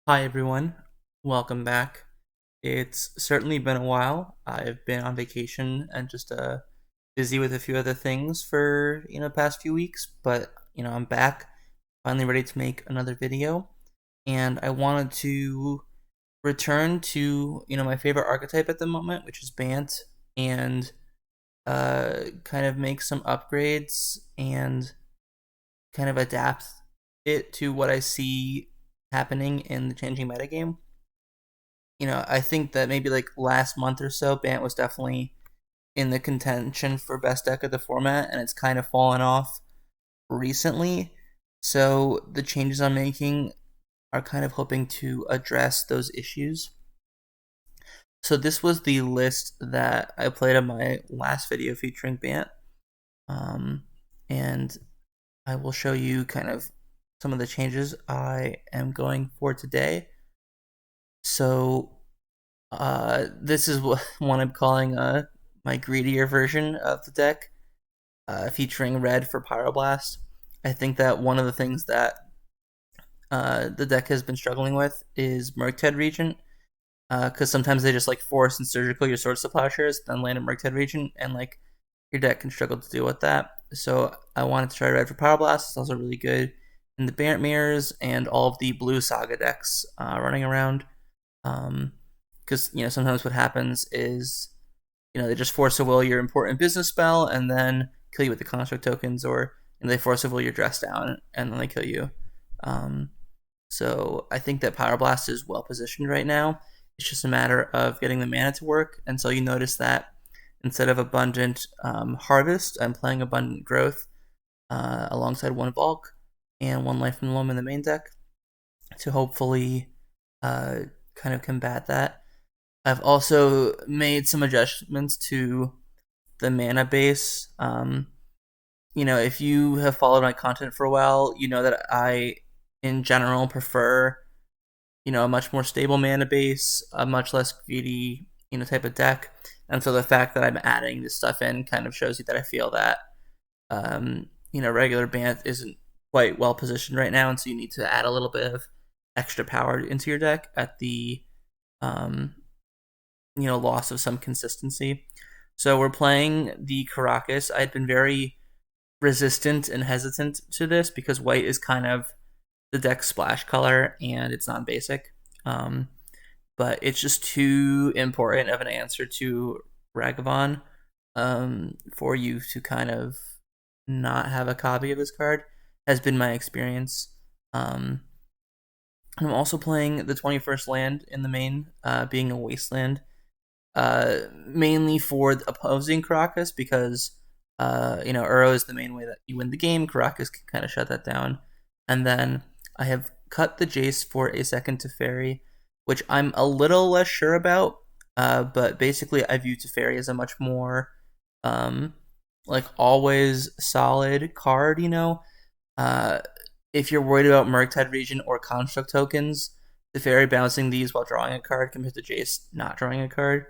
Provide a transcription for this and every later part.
Hi everyone, welcome back. It's certainly been a while. I've been on vacation and just busy with a few other things for past few weeks, but I'm back, finally ready to make another video, and I wanted to return to my favorite archetype at the moment, which is Bant, and kind of make some upgrades and kind of adapt it to what I see happening in the changing metagame. I think that maybe like last month or so, Bant was definitely in the contention for best deck of the format, and it's kind of fallen off recently. So the changes I'm making are kind of hoping to address those issues. So this was the list that I played on my last video featuring Bant, um, and I will show you kind of some of the changes I am going for today. So this is one I'm calling my greedier version of the deck, featuring red for Pyroblast. I think that one of the things that the deck has been struggling with is Murktide Regent, because sometimes they just like force and surgical your Swords to Plowshares, then land a Murktide Regent, and like your deck can struggle to deal with that. So I wanted to try red for Pyroblast. It's also really good in the Bant mirrors and all of the blue Saga decks running around. Because sometimes what happens is they just force of will your important business spell and then kill you with the construct tokens, or they force of will your dress down and then they kill you. Um, so I think that Pyroblast is well positioned right now. It's just a matter of getting the mana to work. And so you notice that instead of Abundant Harvest, I'm playing Abundant Growth alongside one Bulk and one Life from Loam in the main deck to hopefully kind of combat that. I've also made some adjustments to the mana base. If you have followed my content for a while, you know that I, in general, prefer a much more stable mana base, a much less greedy type of deck. And so the fact that I'm adding this stuff in kind of shows you that I feel that regular Bant isn't quite well positioned right now, and so you need to add a little bit of extra power into your deck at the um, loss of some consistency. So we're playing the Karakas. I'd been very resistant and hesitant to this because white is kind of the deck splash color and it's not basic. But it's just too important of an answer to Ragavan for you to kind of not have a copy of this card, has been my experience. I'm also playing the 21st land in the main, being a Wasteland, mainly for opposing Karakas because Uro is the main way that you win the game. Karakas can kind of shut that down. And then I have cut the Jace for a second Teferi, which I'm a little less sure about. But basically, I view Teferi as a much more like always solid card. If you're worried about Murktide Regent or Construct tokens, Teferi bouncing these while drawing a card compared to Jace not drawing a card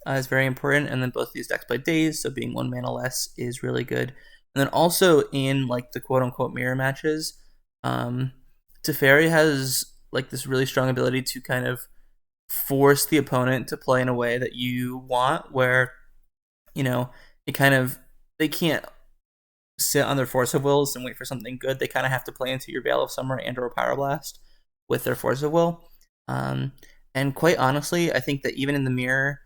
is very important. And then both these decks play Daze, so being one mana less is really good. And then also in like the quote unquote mirror matches, Teferi has like this really strong ability to kind of force the opponent to play in a way that you want, where it kind of they can't sit on their Force of Wills and wait for something good. They kind of have to play into your Veil of Summer and or Pyroblast with their Force of Will. And quite honestly, I think that even in the mirror,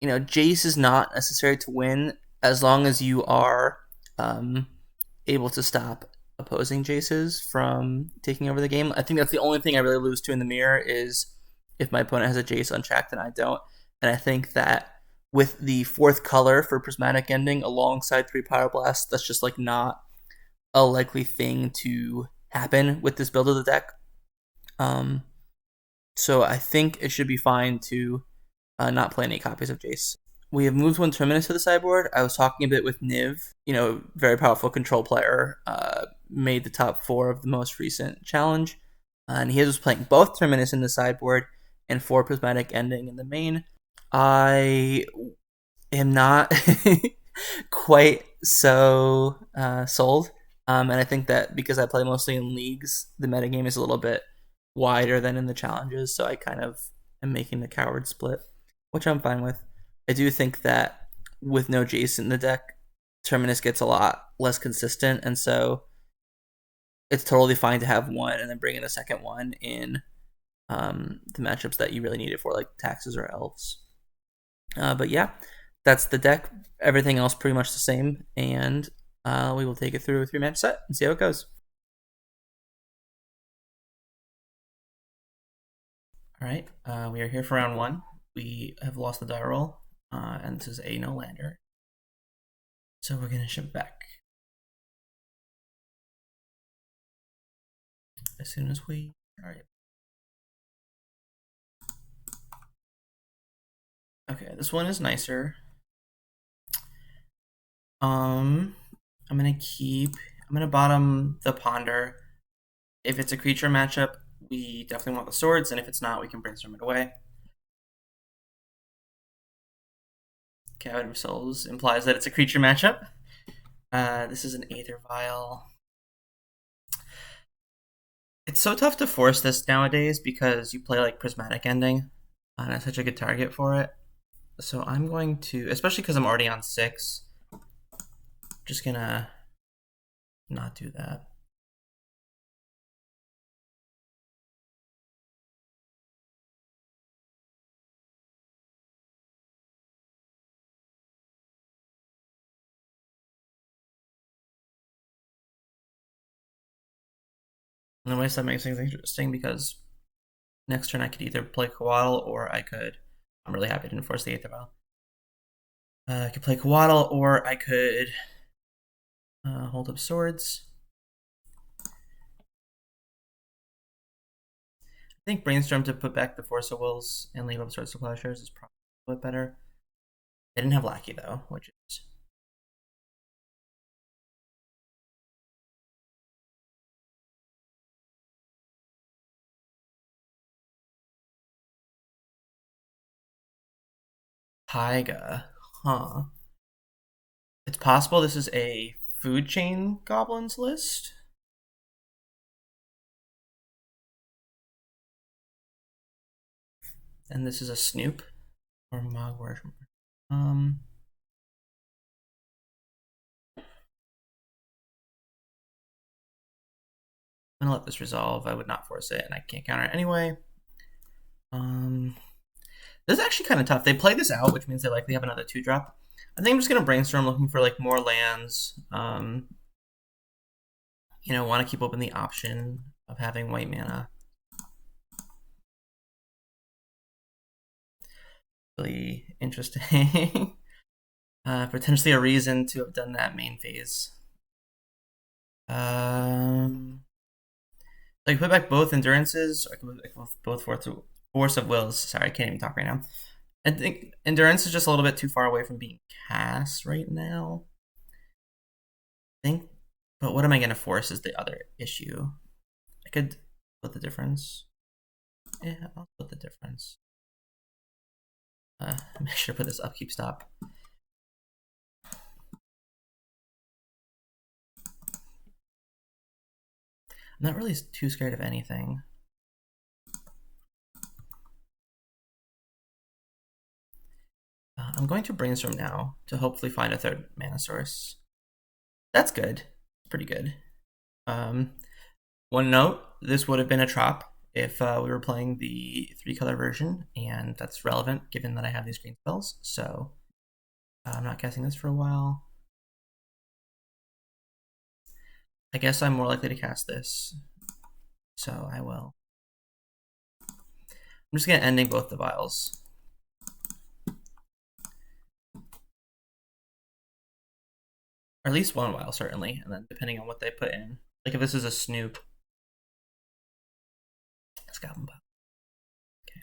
Jace is not necessary to win as long as you are able to stop opposing Jaces from taking over the game. I think that's the only thing I really lose to in the mirror is if my opponent has a Jace unchecked and I don't. And I think that with the fourth color for Prismatic Ending alongside 3 Pyroblast, that's just like not a likely thing to happen with this build of the deck. So I think it should be fine to not play any copies of Jace. We have moved one Terminus to the sideboard. I was talking a bit with Niv, very powerful control player, made the top 4 of the most recent challenge. And he was playing both Terminus in the sideboard and 4 Prismatic Ending in the main. I am not quite so sold. And I think that because I play mostly in leagues, the metagame is a little bit wider than in the challenges, so I kind of am making the coward split, which I'm fine with. I do think that with no Jace in the deck, Terminus gets a lot less consistent, and so it's totally fine to have one and then bring in a second one in the matchups that you really need it for, like taxes or elves. But yeah, that's the deck. Everything else pretty much the same, and we will take it through a 3-match set and see how it goes. All right, we are here for round 1. We have lost the die roll, and this is a no lander. So we're gonna ship back as soon as we. All right. Okay, this one is nicer. I'm gonna bottom the Ponder. If it's a creature matchup, we definitely want the swords, and if it's not, we can brainstorm it away. Cavity of Souls implies that it's a creature matchup. This is an Aether Vial. It's so tough to force this nowadays because you play like Prismatic Ending, and it's such a good target for it. So I'm going to, especially because I'm already on 6, just gonna not do that. In a way, that makes things interesting because next turn I could either play Coatl or I could. I'm really happy I didn't force the Aether Vial. I could play Coatl or I could hold up swords. I think Brainstorm to put back the Force of Wills and leave up swords to Plowshares is probably a bit better. I didn't have Lackey though, which is. Taiga. Huh. It's possible this is a food chain goblins list. And this is a Snoop or Mogwart. I'm gonna let this resolve. I would not force it, and I can't counter it anyway. This is actually kind of tough. They play this out, which means they likely have another 2-drop. I think I'm just gonna brainstorm looking for like more lands. Want to keep open the option of having white mana. Really interesting. Potentially a reason to have done that main phase. Like put back both endurances. I can put back both force of wills. Sorry, I can't even talk right now. I think endurance is just a little bit too far away from being cast right now. But what am I going to force is the other issue. I could split the difference. Yeah, I'll split the difference. Make sure to put this upkeep stop. I'm not really too scared of anything. I'm going to brainstorm now to hopefully find a 3rd mana source. That's good. Pretty good. One note, this would have been a trop if we were playing the 3-color version, and that's relevant given that I have these green spells, so I'm not casting this for a while. I guess I'm more likely to cast this, so I will. I'm just going to ending both the vials. Or at least one vial, certainly, and then depending on what they put in. Like if this is a Snoop. It's Goblin Pop. Okay.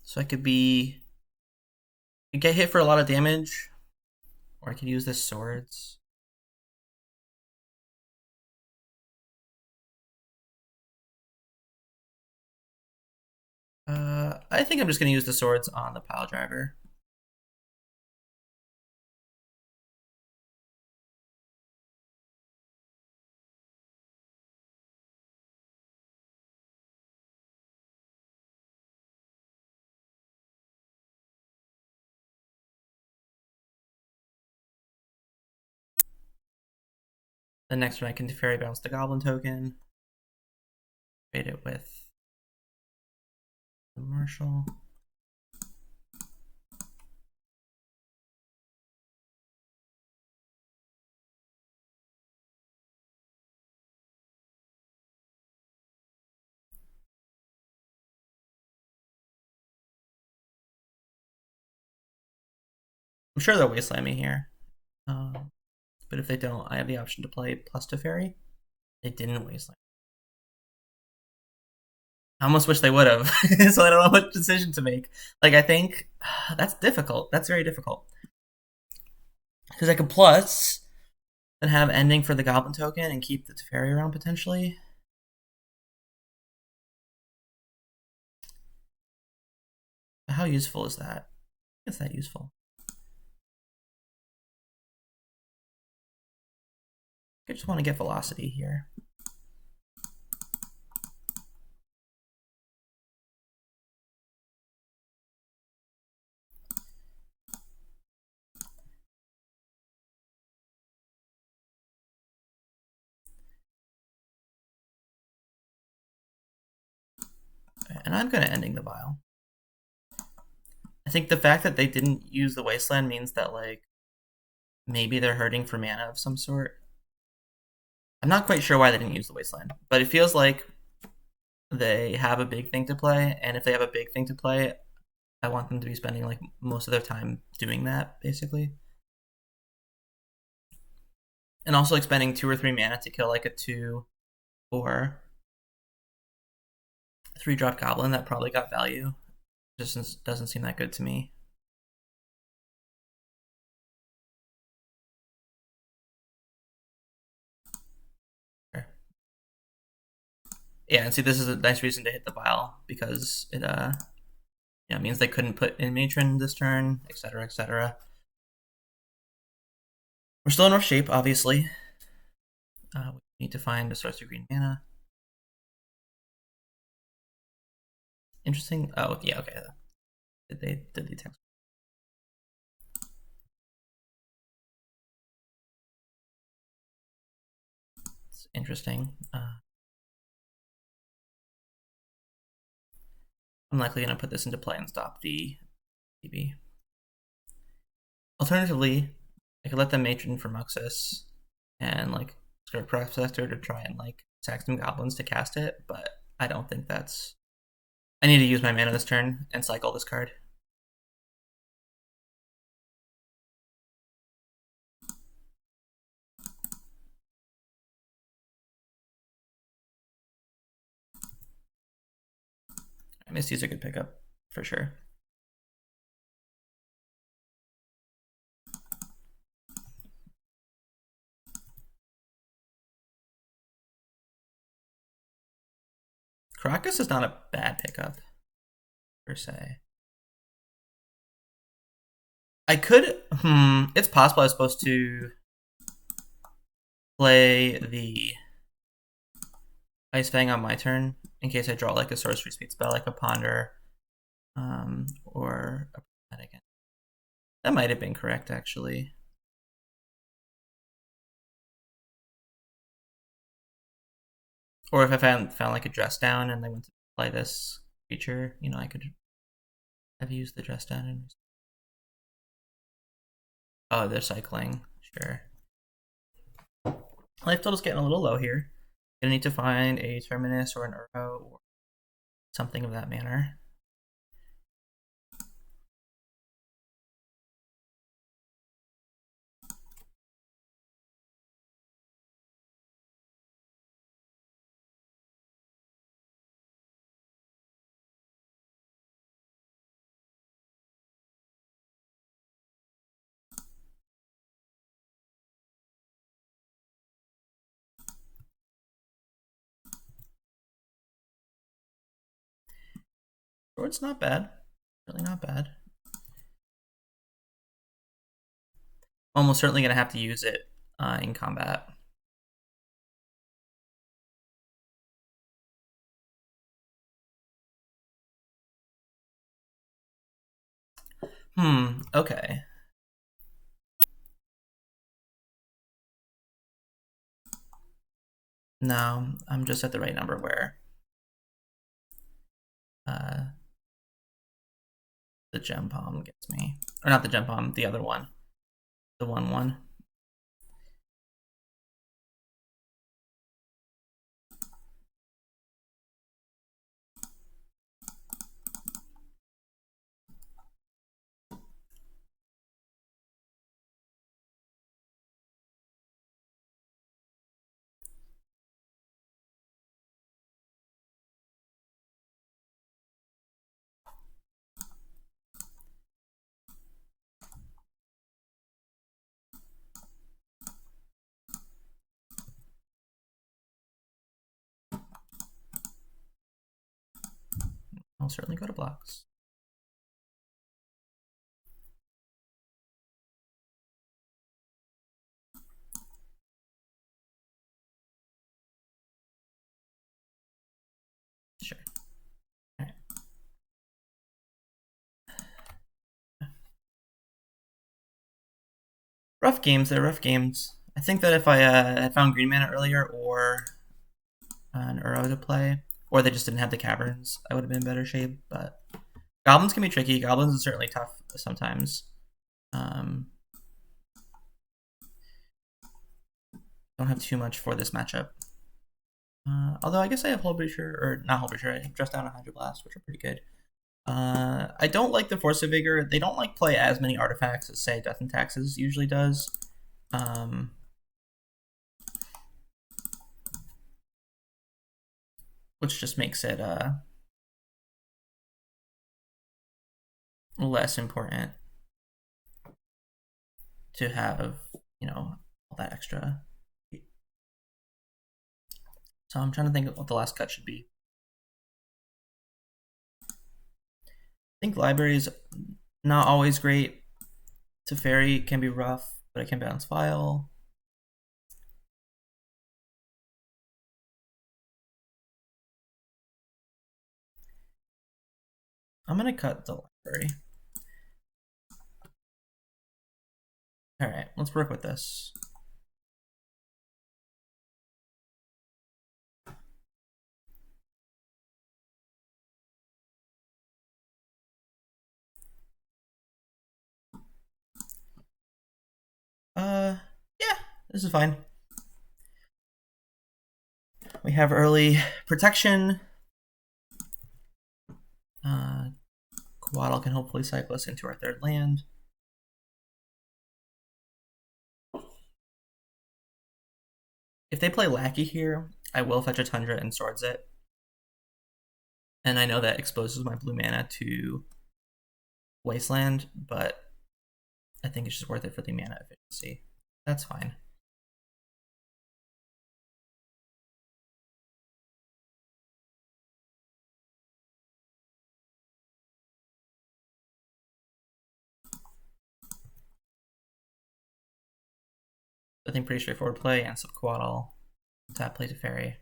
So I could get hit for a lot of damage, or I could use this swords. I think I'm just going to use the swords on the pile driver. The next turn I can Teferi bounce the Goblin token. Trade it with the Marshal. I'm sure they'll Wasteland me here. But if they don't, I have the option to play plus Teferi. They didn't Wasteland. I almost wish they would have, so I don't know what decision to make. Like, I think that's difficult. That's very difficult. Because I could plus and have ending for the Goblin token and keep the Teferi around potentially. How useful is that? Is that useful? I just want to get velocity here. And I'm going to ending the vial. I think the fact that they didn't use the Wasteland means that, like, maybe they're hurting for mana of some sort. I'm not quite sure why they didn't use the Wasteland, but it feels like they have a big thing to play, and if they have a big thing to play, I want them to be spending, like, most of their time doing that, basically. And also, like, spending 2 or 3 mana to kill, like, a 2 or 3-drop Goblin that probably got value. Just doesn't seem that good to me. Yeah, and see, this is a nice reason to hit the vial, because it means they couldn't put in Matron this turn, etc., etc. We're still in rough shape, obviously. We need to find a source of green mana. Interesting. Oh, yeah, okay. Did they text? It's interesting. I'm likely going to put this into play and stop the TB. Alternatively, I could let them Matron for Muxus and, like, Skirt Prospector to try and, like, sack some goblins to cast it, but I don't think that's... I need to use my mana this turn and cycle this card. Misty's a good pickup, for sure. Karakas is not a bad pickup, per se. I could... It's possible I was supposed to play the Ice-Fang on my turn, in case I draw, like, a sorcery speed spell, like a Ponder, or a Prismatic Ending. That might have been correct, actually. Or if I found like a dress down and they went to play this creature, I could have used the dress down. And... Oh, they're cycling. Sure. Life total's getting a little low here. Gonna need to find a Terminus or an Uro or something of that manner. Sword's not bad. Really not bad. Almost certainly gonna have to use it in combat. Okay. No, I'm just at the right number where the gem palm gets me. Or not the gem palm, the other one. The 1/1. I'll certainly go to blocks. Sure. All right. Rough games. They're rough games. I think that if I had found green mana earlier or an Uro to play, or they just didn't have the caverns, I would have been in better shape. But goblins can be tricky. Goblins is certainly tough sometimes. Don't have too much for this matchup. Although I guess I have Hullbreacher, or not Hullbreacher, I have Dress Down and Hydroblast, which are pretty good. I don't like the Force of Vigor. They don't like play as many artifacts as, say, Death and Taxes usually does. Which just makes it less important to have, all that extra. So I'm trying to think of what the last cut should be. I think library is not always great. Teferi can be rough, but I can bounce file. I'm gonna cut the library. All right, let's work with this. Yeah, this is fine. We have early protection. Coatl can hopefully cycle us into our third land. If they play Lackey here, I will fetch a Tundra and Swords it. And I know that exposes my blue mana to Wasteland, but I think it's just worth it for the mana efficiency. That's fine. I think pretty straightforward play, and sub Coatl, tap play Teferi.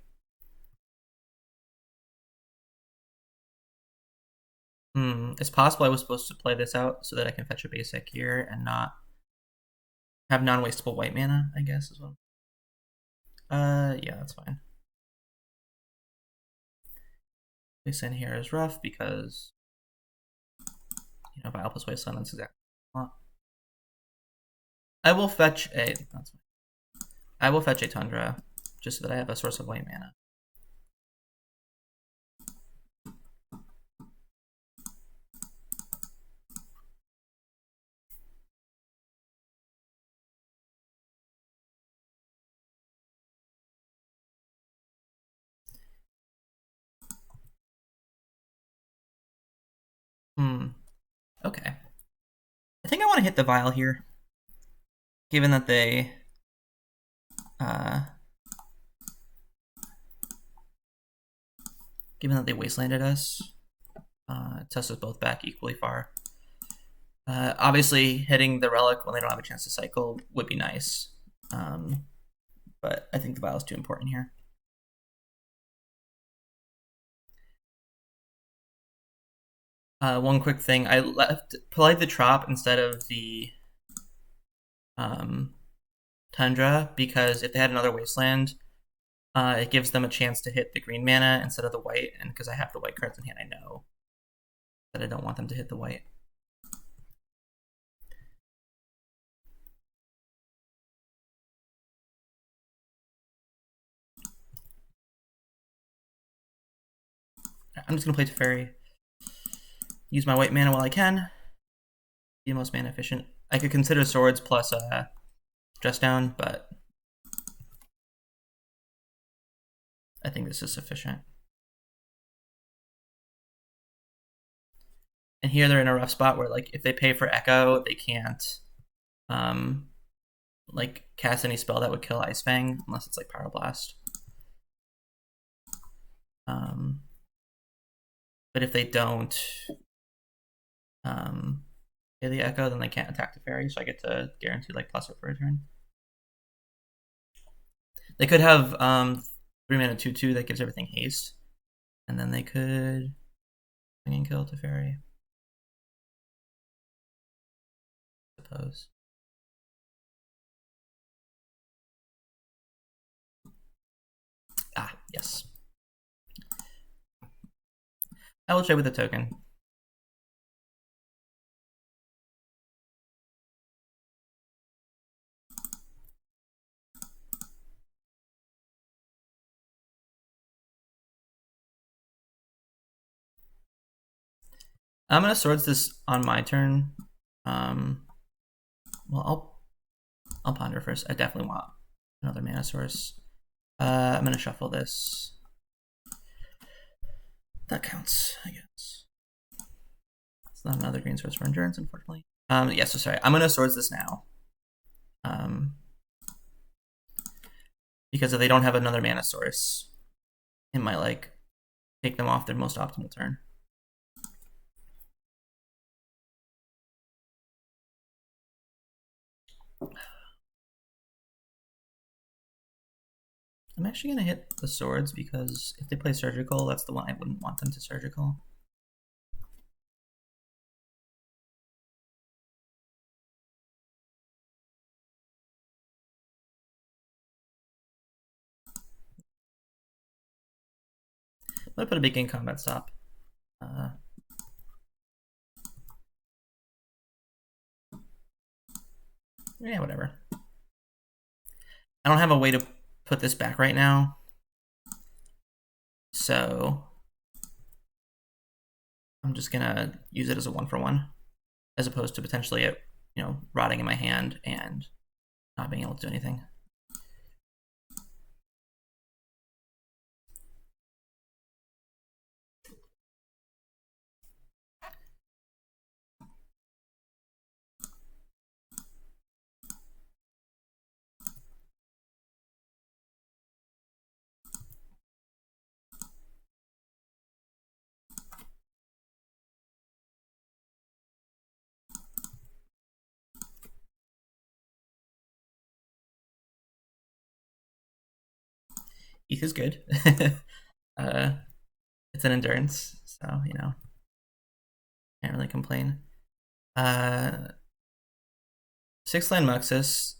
It's possible I was supposed to play this out so that I can fetch a basic here and not have non-wastable white mana, I guess, as well. Yeah, that's fine. Wasteland here is rough because, Vile plus Wasteland, that's exactly what I want. I will fetch a, that's fine. I will fetch a Tundra just so that I have a source of white mana. Okay. I think I want to hit the Vial here, given that they wastelanded us. It tests us both back equally far. Obviously, hitting the Relic when they don't have a chance to cycle would be nice. But I think the Vial is too important here. One quick thing, I played the Trop instead of the Tundra because if they had another Wasteland, It gives them a chance to hit the green mana instead of the white, and because I have the white cards in hand, I know that I don't want them to hit the white. I'm just going to play Teferi. Use my white mana while I can. Be the most mana efficient. I could consider swords plus dress down, but I think this is sufficient. And here they're in a rough spot where, like, if they pay for Echo, they can't like cast any spell that would kill Ice-Fang unless it's like Pyroblast. But if they don't pay the Echo, then they can't attack the Fairy, so I get to guarantee like plus it for a turn. They could have 3 mana 2/2 that gives everything haste, and then they could swing and kill Teferi. I suppose. Ah, yes. I will trade with the token. I'm gonna swords this on my turn. Well, I'll ponder first. I definitely want another mana source. I'm gonna shuffle this. That counts, I guess. It's not another green source for endurance, unfortunately. Yeah, so sorry. I'm gonna swords this now. Because if they don't have another mana source, it might like take them off their most optimal turn. I'm actually gonna hit the swords because if they play surgical, that's the one I wouldn't want them to surgical. I'm gonna put a big game combat stop. Yeah, whatever. I don't have a way to put this back right now, so I'm just gonna use it as a 1-for-1, as opposed to potentially it, rotting in my hand and not being able to do anything. Heath is good. It's an endurance, so can't really complain. 6-land Muxus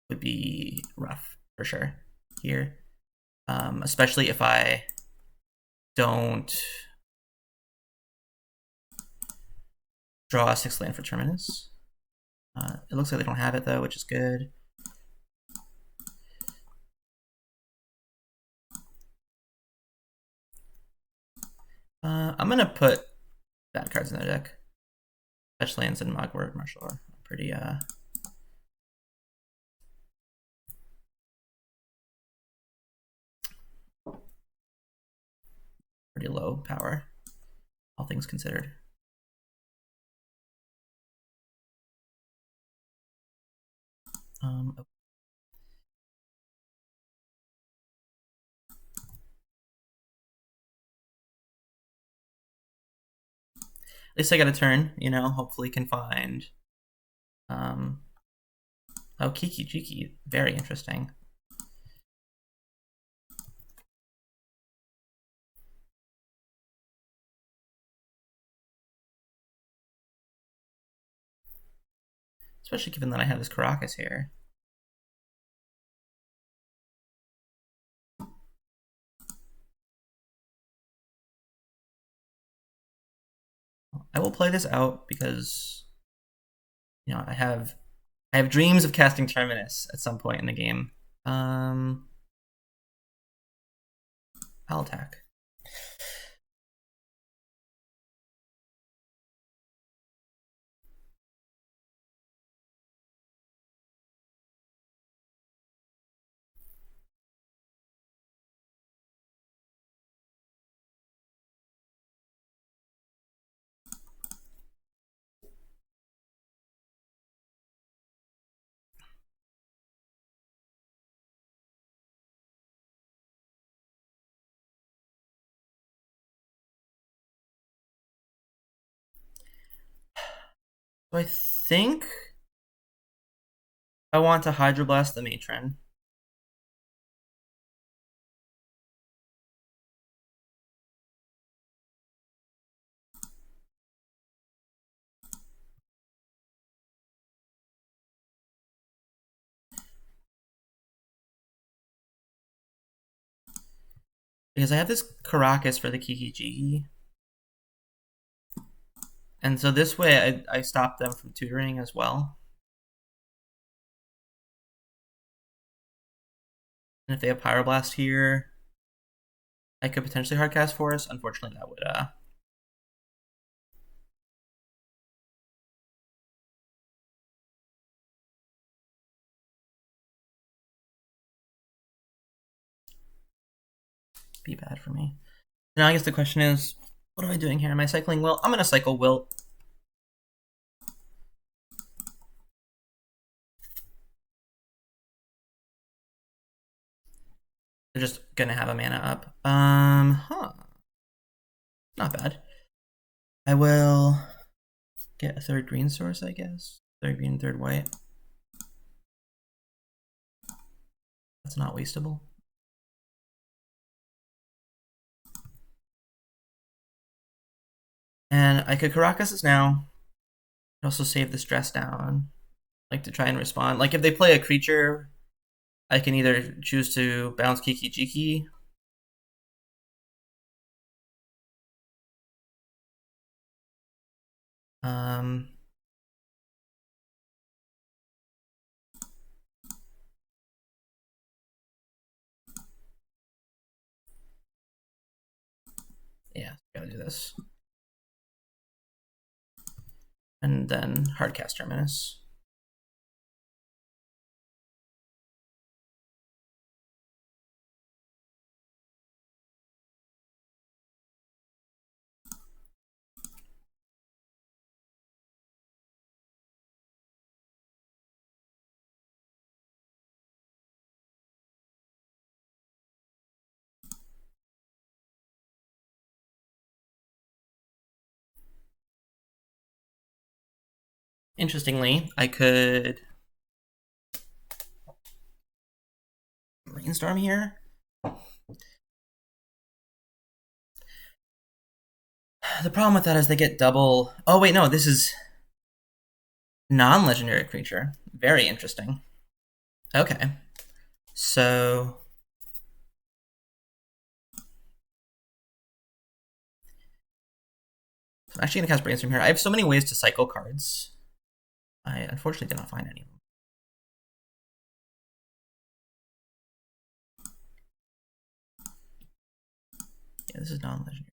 would be rough for sure here, especially if I don't draw a 6-land for Terminus. It looks like they don't have it though, which is good. I'm gonna put bad cards in their deck. Fetch lands and Mogwart Marshal are pretty pretty low power, all things considered. At least I got a turn, hopefully can find Kiki Jiki, very interesting. Especially given that I have this Karakas here. I will play this out because I have dreams of casting Terminus at some point in the game. I'll attack. So I think I want to Hydroblast the Matron. Because I have this Karakas for the Kiki-Jiki. And so this way I stop them from tutoring as well. And if they have Pyroblast here, I could potentially hardcast Force. Unfortunately, that would be bad for me. Now I guess the question is, what am I doing here? Am I cycling Wilt? I'm going to cycle Wilt. They're just going to have a mana up. Not bad. I will get a third green source, I guess. Third green, third white. That's not wastable. And I could Karakas this now. I'd also save the stress down. Like to try and respond. Like if they play a creature, I can either choose to bounce Kiki-Jiki. Yeah, gotta do this. And then hardcast Terminus. Interestingly, I could Brainstorm here. The problem with that is they get double. Oh, wait, no, this is non-legendary creature. Very interesting. Okay. So I'm actually going to cast Brainstorm here. I have so many ways to cycle cards. I unfortunately did not find any of them. Yeah, this is non-legendary.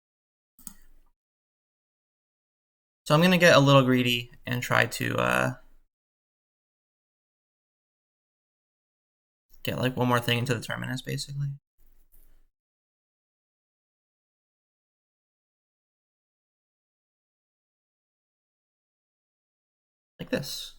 So I'm going to get a little greedy and try to get like one more thing into the Terminus, basically. Like this.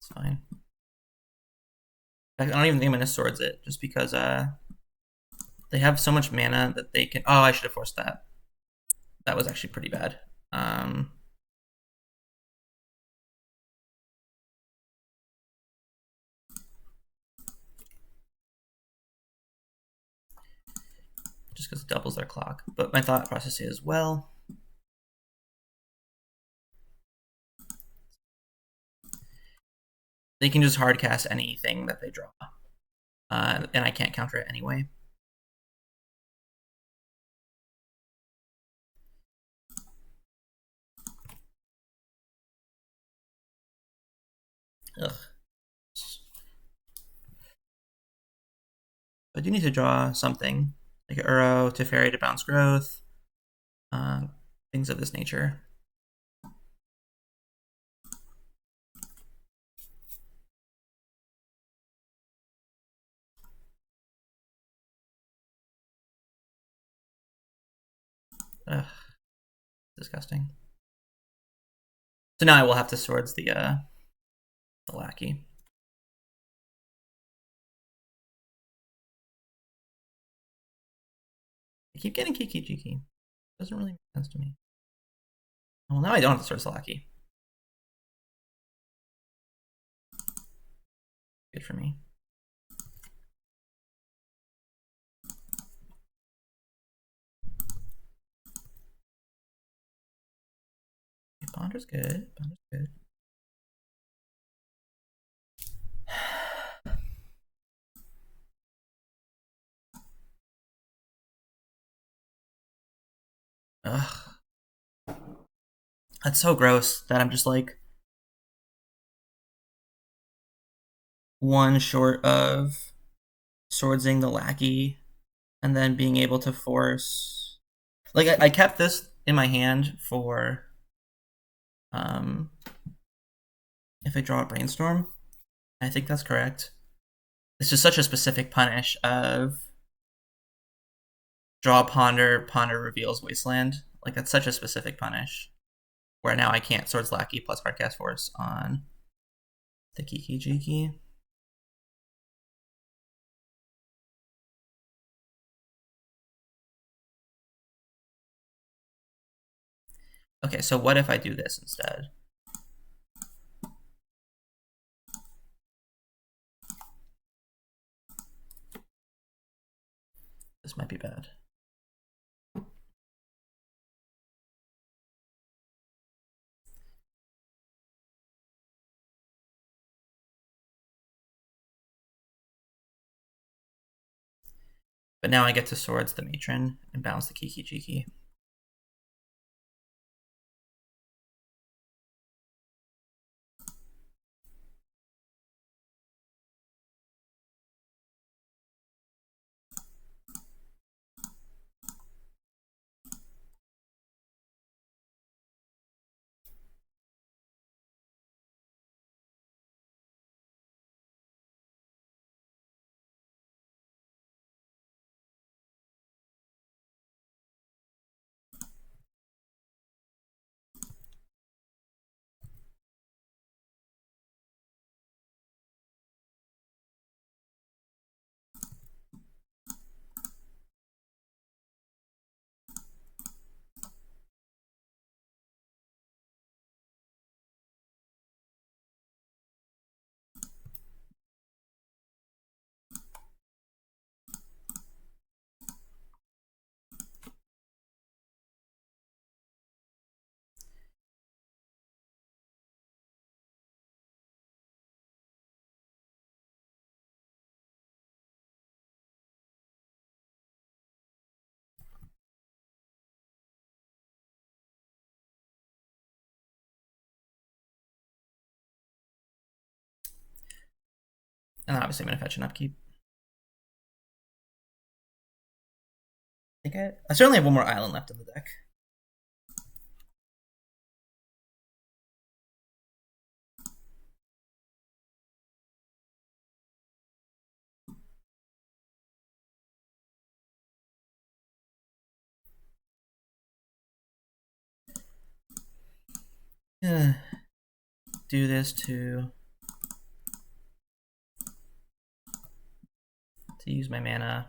It's fine. I don't even think I'm going to swords it, just because they have so much mana that they can... Oh, I should have forced that. That was actually pretty bad. Just because it doubles their clock. But my thought process is, well... They can just hard cast anything that they draw. And I can't counter it anyway. Ugh. I do need to draw something, like an Uro, Teferi to bounce growth, things of this nature. Ugh. Disgusting. So now I will have to swords the lackey. I keep getting Kiki Jiki. Doesn't really make sense to me. Well, now I don't have to swords the lackey. Good for me. Ponder's good. Ponder's good. Ugh. That's so gross that I'm just like one short of swordsing the lackey and then being able to force. Like I kept this in my hand for if I draw a Brainstorm. I think that's correct. It's just such a specific punish of draw Ponder, Ponder reveals Wasteland. Like that's such a specific punish. Where now I can't swords lackey plus hardcast force on the Kiki Jiki. Okay, so what if I do this instead? This might be bad. But now I get to swords the matron and bounce the Kiki Jiki. And obviously I'm gonna fetch an upkeep. I certainly have one more island left in the deck. Do this to to use my mana.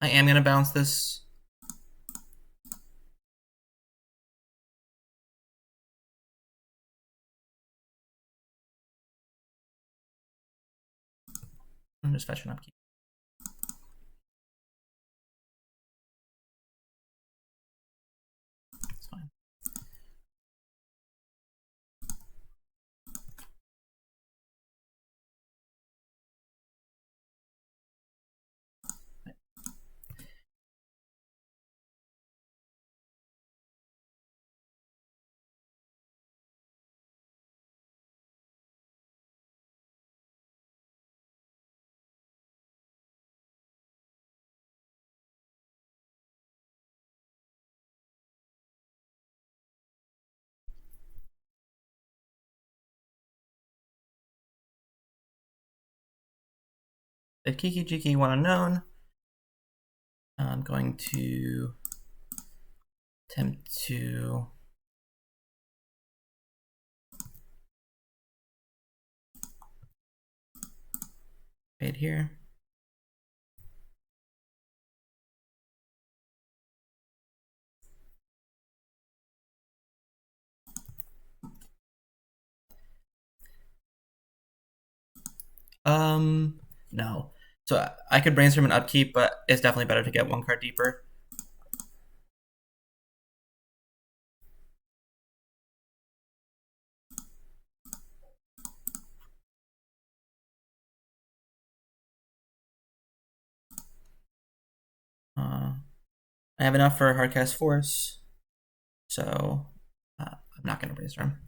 I am going to bounce this. I'm just fetching upkeep. It's fine. The Kiki Jiki one unknown. I'm going to attempt to trade here. No. So I could brainstorm an upkeep, but it's definitely better to get one card deeper. I have enough for Hardcast Force, so I'm not going to brainstorm.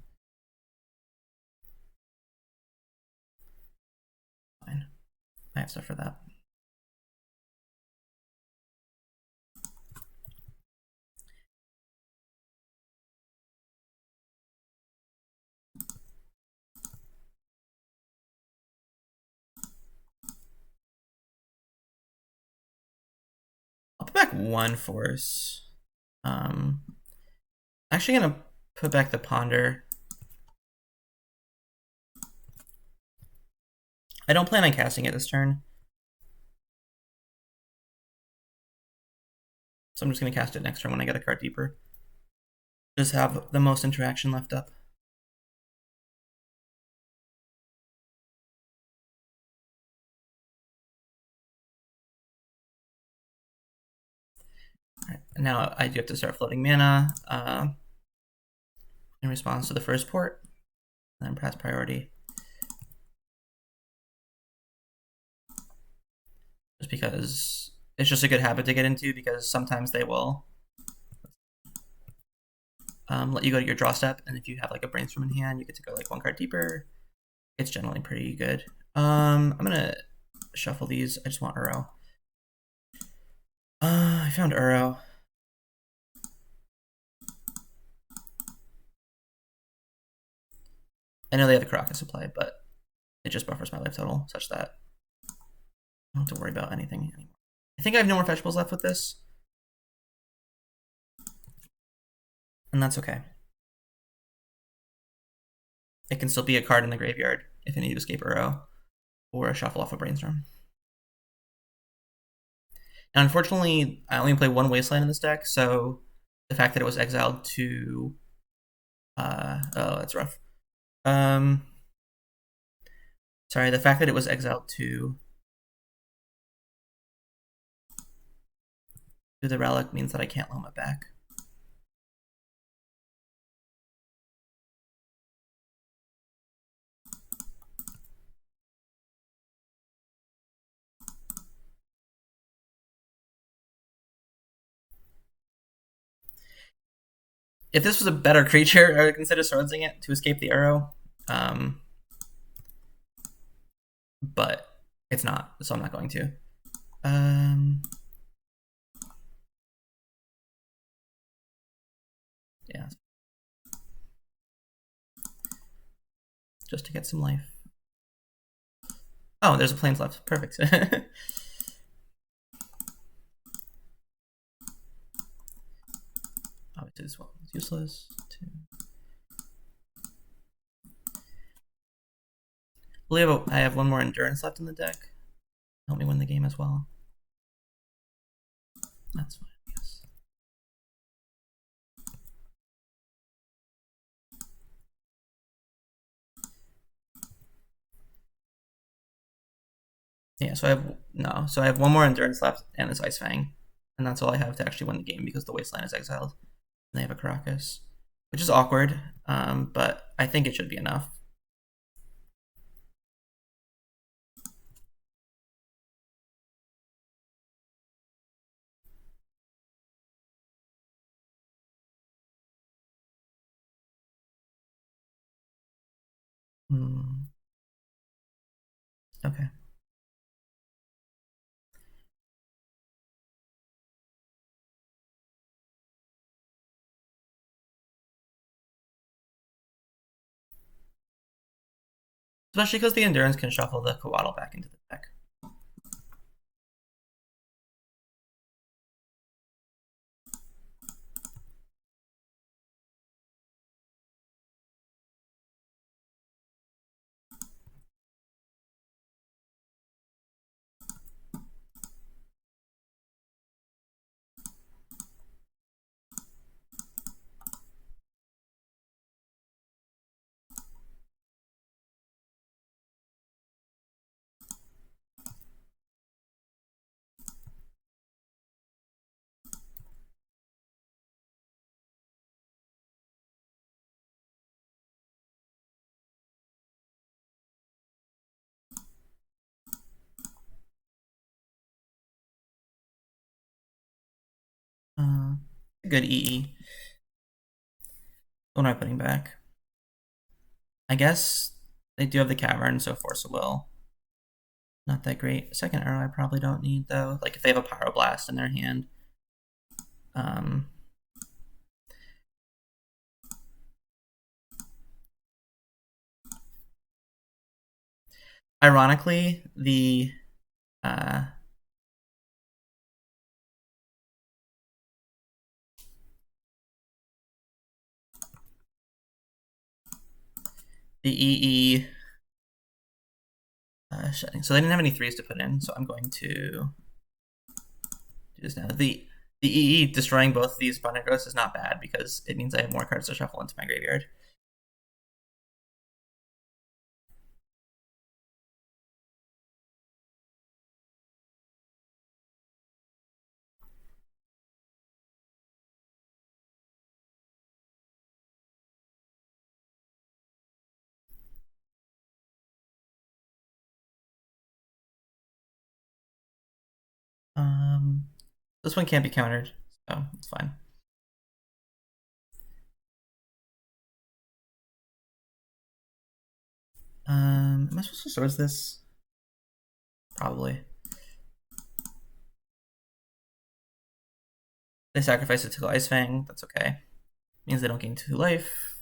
Fine. I have stuff for that. I'll put back one Force. Actually going to put back the Ponder. I don't plan on casting it this turn. So I'm just going to cast it next turn when I get a card deeper. Just have the most interaction left up. All right, now I do have to start floating mana in response to the first port, and then press priority. Just because it's just a good habit to get into, because sometimes they will let you go to your draw step, and if you have like a brainstorm in hand, you get to go like one card deeper. It's generally pretty good. I'm gonna shuffle these. I just want Uro. I found Uro. I know they have a Karakas supply, but it just buffers my life total such that I don't have to worry about anything anymore. I think I have no more fetchables left with this, and that's okay. It can still be a card in the graveyard if I need to escape Uro or a shuffle off a Brainstorm. And unfortunately, I only play one Wasteland in this deck, so the fact that it was exiled to oh, that's rough. Sorry, the fact that it was exiled to the relic means that I can't loam it back. If this was a better creature, I would consider swordsing it to escape the arrow. But it's not, so I'm not going to. Yeah. Just to get some life. Oh, there's a plains left. Perfect. Obviously this one is useless. I have one more endurance left in the deck. Help me win the game as well. That's fine, yes. Yeah, so I have one more endurance left and this Ice-Fang. And that's all I have to actually win the game because the Wasteland is exiled. And they have a Karakas, which is awkward, but I think it should be enough. Okay. Especially because the endurance can shuffle the Coatl back into the deck. Good EE. What am I putting back? I guess they do have the Cavern, so Force of Will. Not that great. Second arrow I probably don't need, though. Like, if they have a Pyroblast in their hand. Ironically, the EE shutting. So they didn't have any 3s to put in, so I'm going to do this now. The EE destroying both of these Abundant Growths is not bad because it means I have more cards to shuffle into my graveyard. This one can't be countered, so it's fine. Am I supposed to source this? Probably. They sacrifice it to Ice-Fang. That's okay. Means they don't gain 2 life.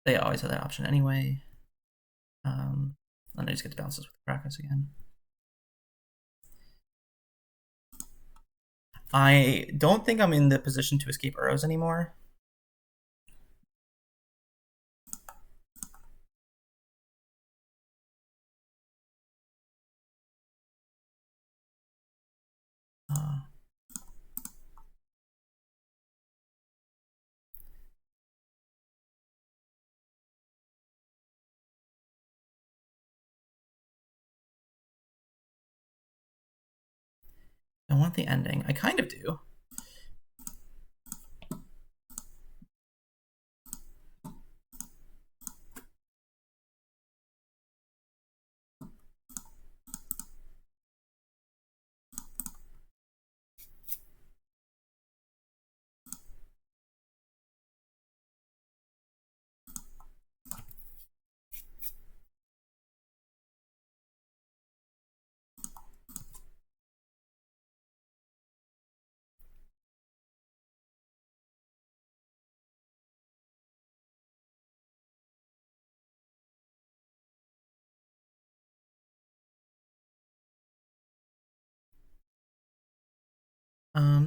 They always have that option anyway. And they just get to bounce this with Karakas again. I don't think I'm in the position to escape arrows anymore. I want the ending. I kind of do.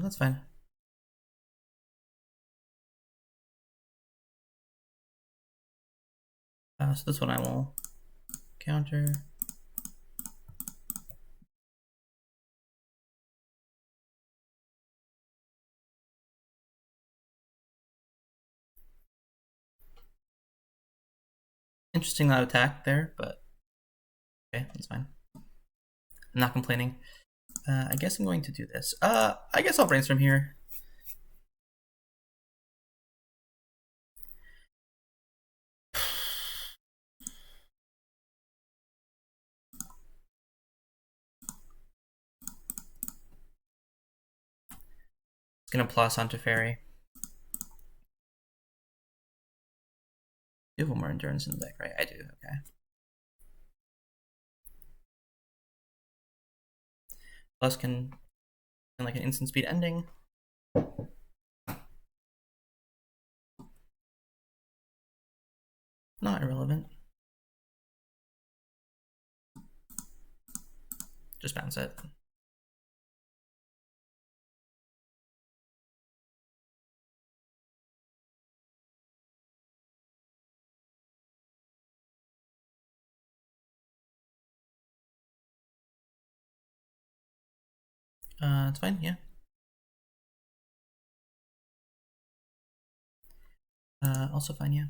That's fine. So this one I will counter. Interesting not attack there, but okay, that's fine. I'm not complaining. I guess I'm going to do this. I guess I'll brainstorm here. It's gonna plus on Teferi. You have one more endurance in the deck, right? I do, okay. Plus can like an instant speed ending. Not irrelevant. Just bounce it. It's fine, yeah. Also fine, yeah.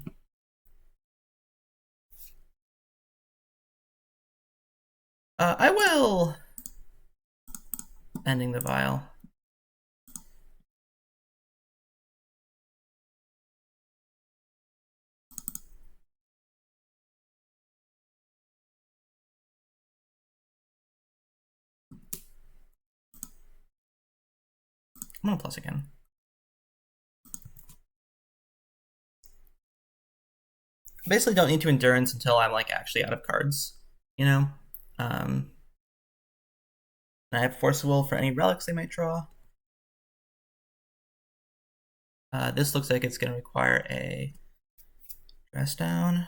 I will ending the vial. I'm gonna plus again. Basically don't need to endurance until I'm like actually out of cards, you know? And I have Force of Will for any relics they might draw. This looks like it's gonna require a dress down.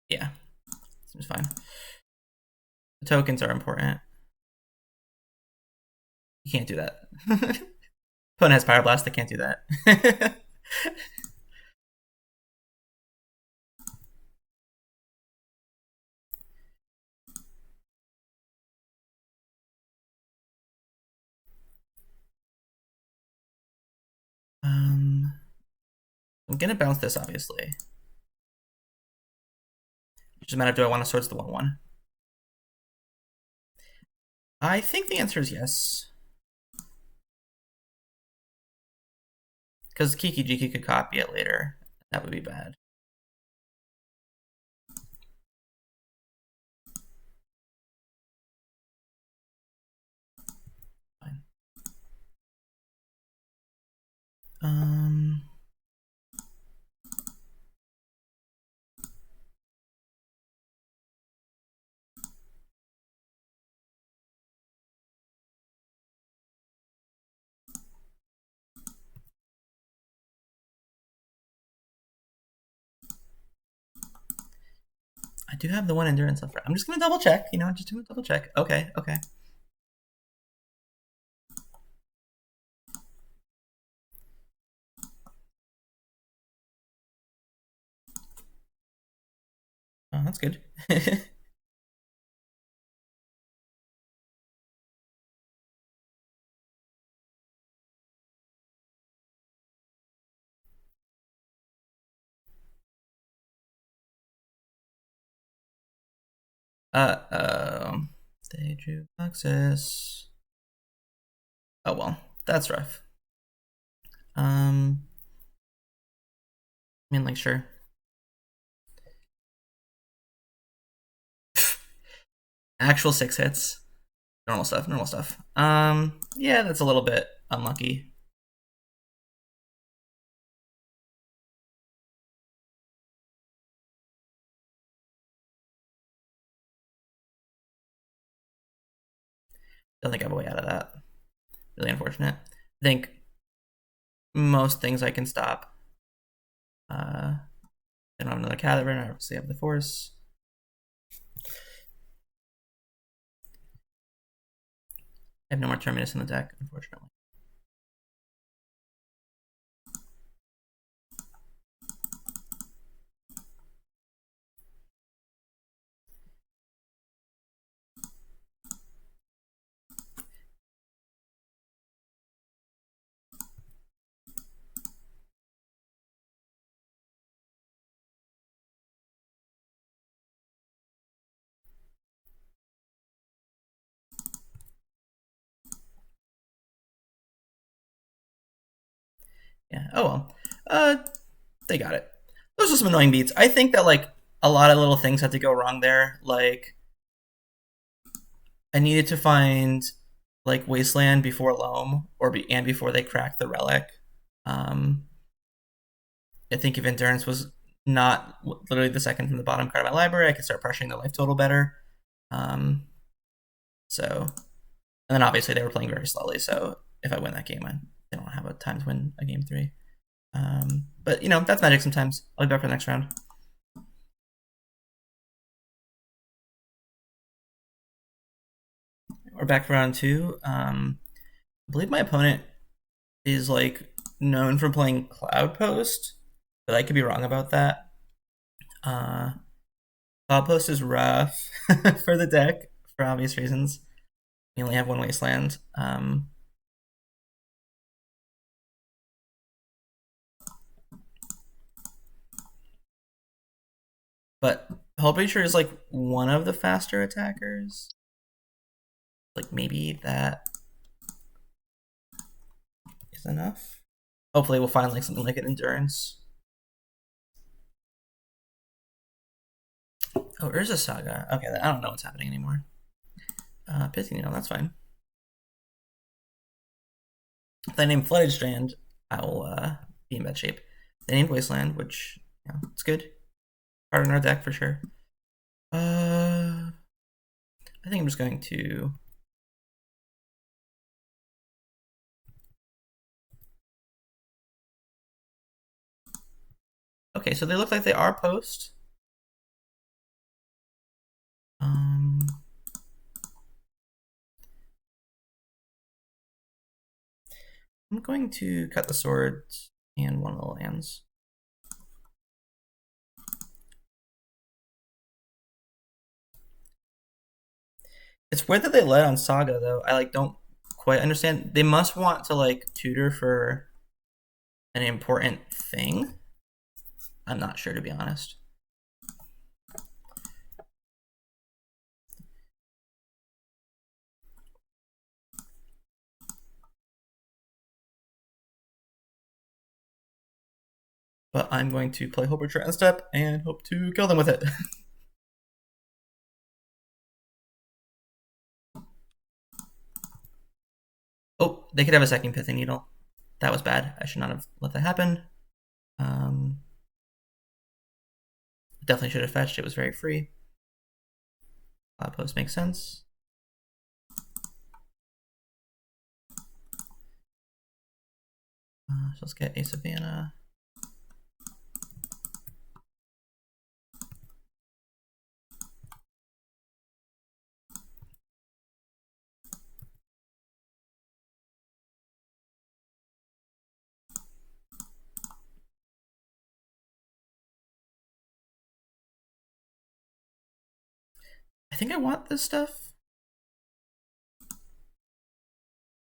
Yeah, seems fine. The tokens are important. You can't do that. Opponent has Pyroblast, they can't do that. I'm gonna bounce this, obviously. It's just a matter of do I want to Swords the 1/1? I think the answer is yes. Because Kiki Jiki could copy it later. That would be bad. Fine. I do have the one endurance left. I'm just gonna double check, you know, just gonna double check. Okay, okay. Oh, that's good. They drew access. Oh well, that's rough. I mean, like, sure. Actual 6 hits. Normal stuff, normal stuff. Yeah, that's a little bit unlucky. Don't think I have a way out of that. Really unfortunate. I think most things I can stop. I don't have another Caliburn. I obviously have the Force. I have no more Terminus in the deck, unfortunately. Yeah. Oh well. They got it. Those are some annoying beats. I think that like a lot of little things had to go wrong there. Like I needed to find like Wasteland before Loam, and before they cracked the relic. I think if Endurance was not literally the second from the bottom card of my library, I could start pressuring the life total better. So, and then obviously they were playing very slowly. So if I win that game, I don't have a time to win a game 3. But you know, that's Magic sometimes. I'll be back for the next round. We're back for round 2. I believe my opponent is like known for playing Cloud Post, but I could be wrong about that. Cloud Post is rough for the deck for obvious reasons. We only have one Wasteland. But Hullbreacher is like one of the faster attackers. Like maybe that is enough. Hopefully we'll find like something like an Endurance. Oh, Urza Saga. Okay, I don't know what's happening anymore. Pithy Needle, that's fine. If they name Flooded Strand, I will be in bad shape. They named Wasteland, which, yeah, it's good. Part in our deck for sure. I think I'm just going to... Okay, so they look like they are post. I'm going to cut the swords and one of the lands. It's weird that they led on Saga though. I like don't quite understand. They must want to like tutor for an important thing. I'm not sure, to be honest. But I'm going to play Hullbreacher end step and hope to kill them with it. Oh, they could have a second Pithy Needle. That was bad. I should not have let that happen. Definitely should have fetched. It was very free. Post makes sense. So let's get a Savannah. I think I want this stuff.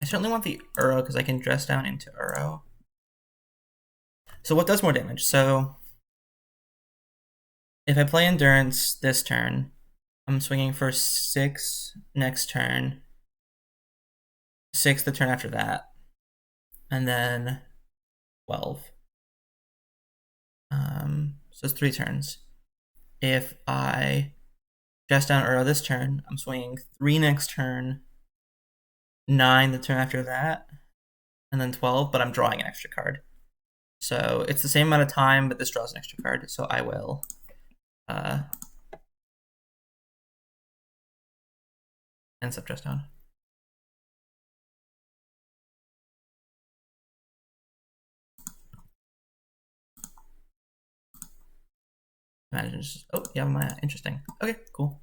I certainly want the Uro because I can dress down into Uro. So what does more damage? So if I play Endurance this turn, I'm swinging for 6 next turn, 6 the turn after that, and then 12. So it's 3 turns. If I dress down Uro this turn, I'm swinging 3 next turn, 9 the turn after that, and then 12, but I'm drawing an extra card. So it's the same amount of time, but this draws an extra card. So I will end step dress down. Imagine just, oh, yeah, Maya, interesting. Okay, cool.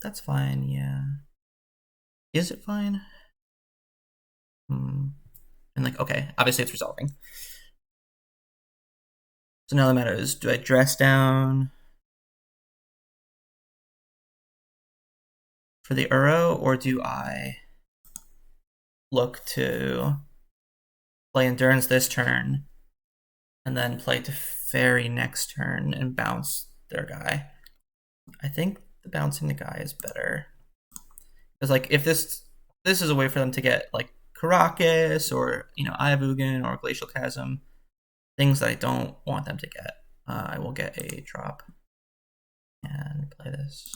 That's fine, yeah. Is it fine? And like, okay, obviously it's resolving. So now the matter is, do I dress down for the Uro, or do I look to play Endurance this turn and then play Teferi next turn and bounce their guy? I think the bouncing the guy is better. Because like if this this is a way for them to get like Karakas or Ayavugan or Glacial Chasm, things that I don't want them to get. I will get a drop and play this.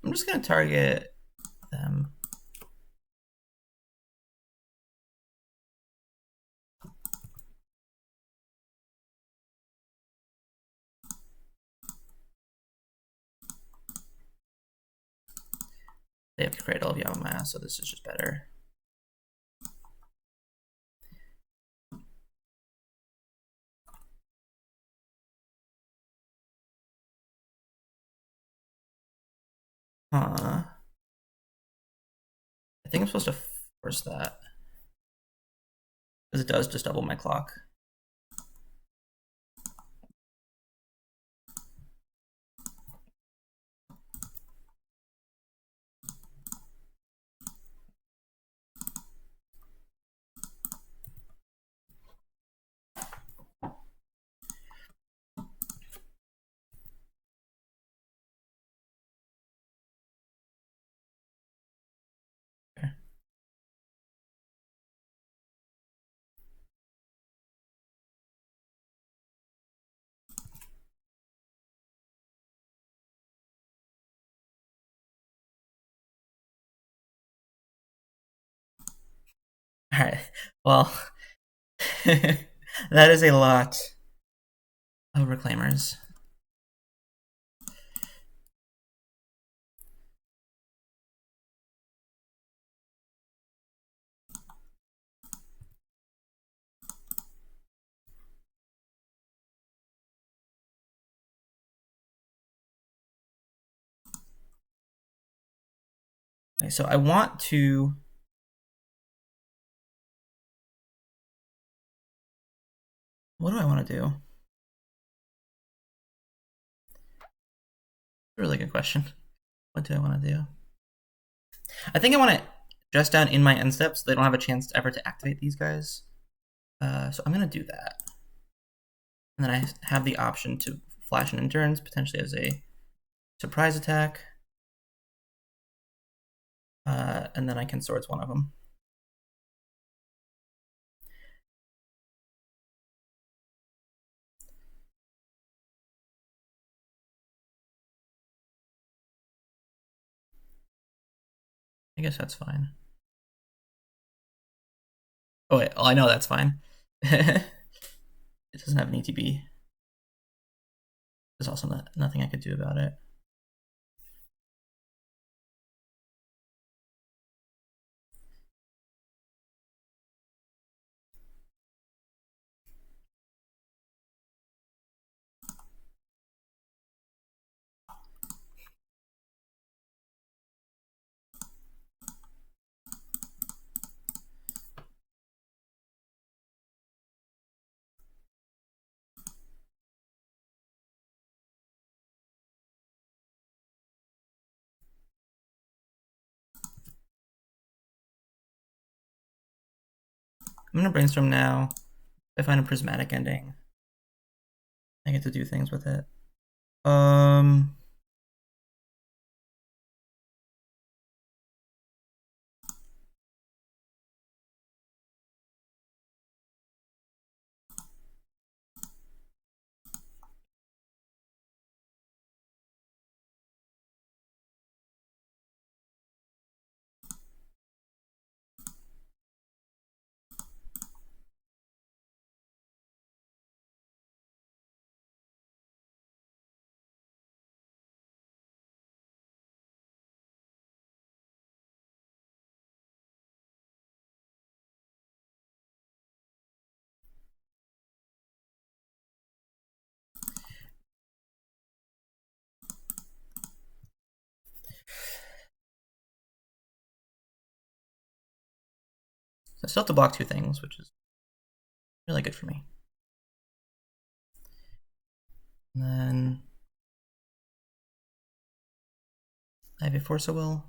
I'm just gonna target them. They have Cradle of Yavimaya, so this is just better. I think I'm supposed to force that, because it does just double my clock. All right. Well, that is a lot of Reclaimers. Okay, so I want to. What do I want to do? A really good question. What do I want to do? I think I want to dress down in my end steps so they don't have a chance ever to activate these guys. So I'm going to do that. And then I have the option to flash an Endurance, potentially as a surprise attack. And then I can Swords one of them. I guess that's fine. Oh wait, I know that's fine. It doesn't have an ETB. There's also nothing I could do about it. I'm gonna Brainstorm now. If I find a Prismatic Ending, I get to do things with it. I still have to block two things, which is really good for me. And then I have a Force of Will.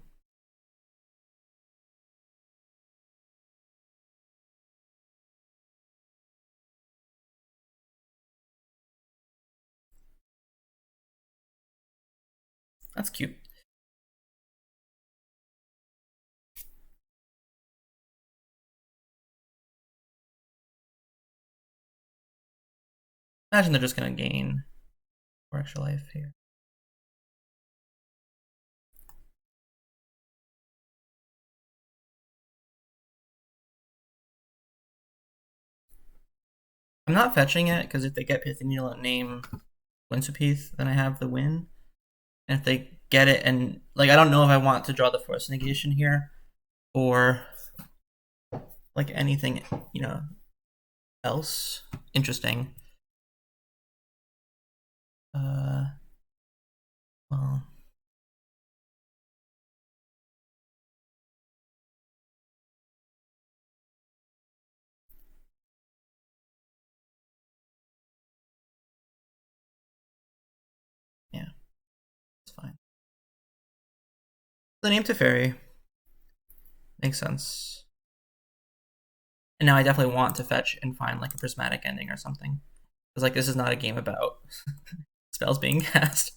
That's cute. Imagine they're just gonna gain 4 extra life here. I'm not fetching it because if they get Pithy Needle and name Windswept Heath, then I have the win. And if they get it and like I don't know if I want to draw the Force of Negation here or like anything, you know, else interesting. Well, yeah, it's fine. The name Teferi makes sense. And now I definitely want to fetch and find like a Prismatic Ending or something. Because like this is not a game about spells being cast.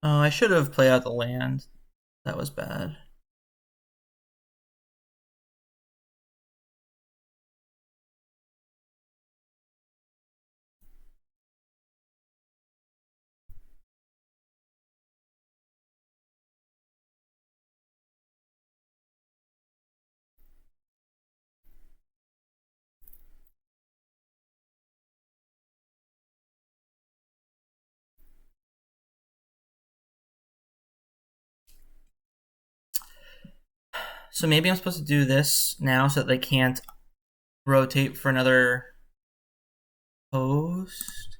Oh, I should have played out the land. That was bad. So maybe I'm supposed to do this now so that they can't rotate for another host.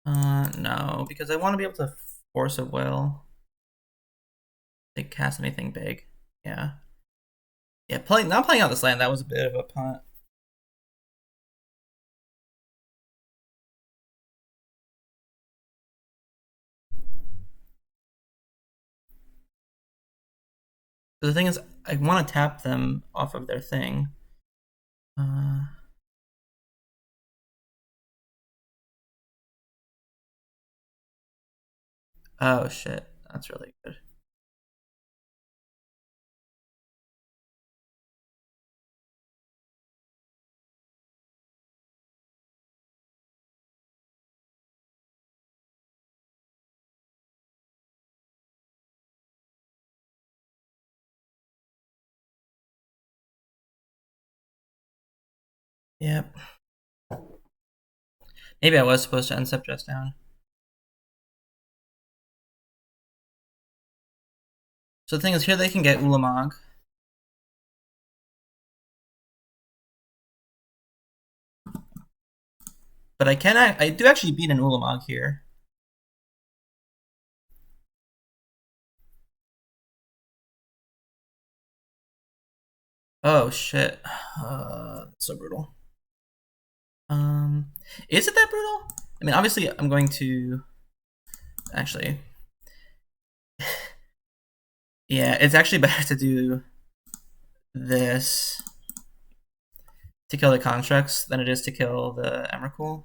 No, because I want to be able to force a will. They cast anything big. Yeah. Yeah, not playing out this land, that was a bit of a punt. But the thing is, I want to tap them off of their thing. Oh shit, that's really good. Yep. Maybe I was supposed to end up just down. So the thing is, here they can get Ulamog. But I do actually beat an Ulamog here. Oh shit. So brutal. Is it that brutal? I mean, obviously, I'm going to actually. Yeah, it's actually better to do this to kill the constructs than it is to kill the Emrakul.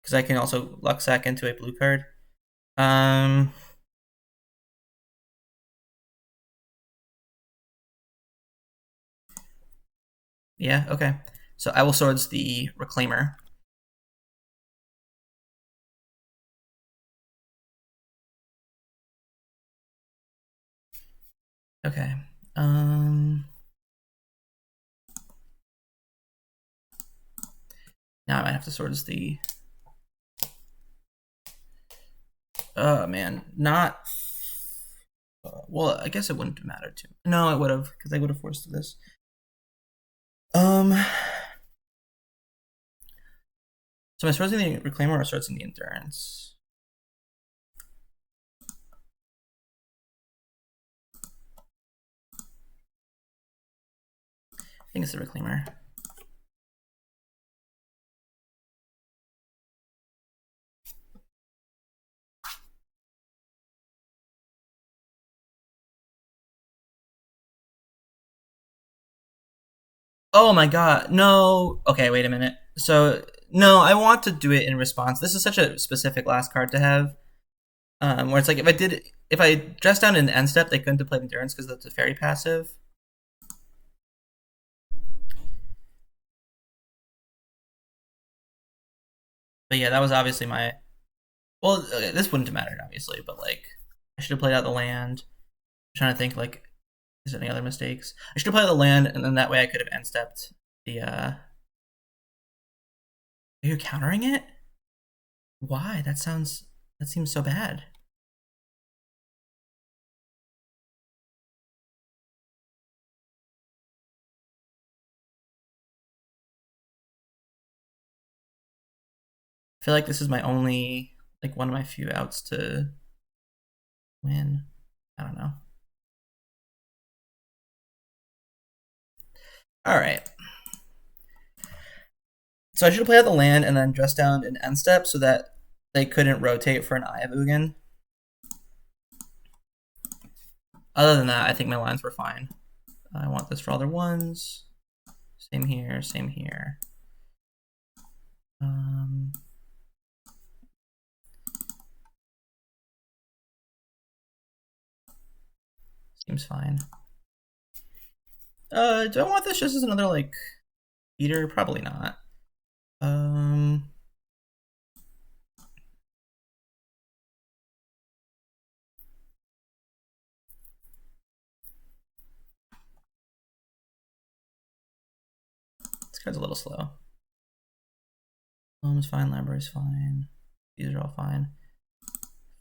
because I can also luck sack into a blue card. Yeah, okay. So I will Swords the Reclaimer. Okay. Now I might have to Swords the... Oh, man. Not... well, I guess it wouldn't have mattered too. No, it would have, because I would have forced this. So am I Swords the Reclaimer or Swords in the Endurance? I think it's the Reclaimer. Oh my god, no. Okay, wait a minute. So, no, I want to do it in response. This is such a specific last card to have. Where it's like, if I dressed down in the end step, they couldn't have played Endurance because that's a Teferi passive. But yeah, that was obviously my... Well, this wouldn't have mattered, obviously, but like, I should have played out the land. I'm trying to think, like, is there any other mistakes? I should have played out the land, and then that way I could have end stepped the... Are you countering it? Why? That seems so bad. I feel like this is my only, like, one of my few outs to win. I don't know. All right. So I should have played out the land and then dressed down an end step so that they couldn't rotate for an Eye of Ugin. Other than that, I think my lines were fine. I want this for all their ones. Same here, same here. Seems fine. Do I want this just as another, like, beater? Probably not. This card's a little slow. Loam is fine, Library's fine. These are all fine.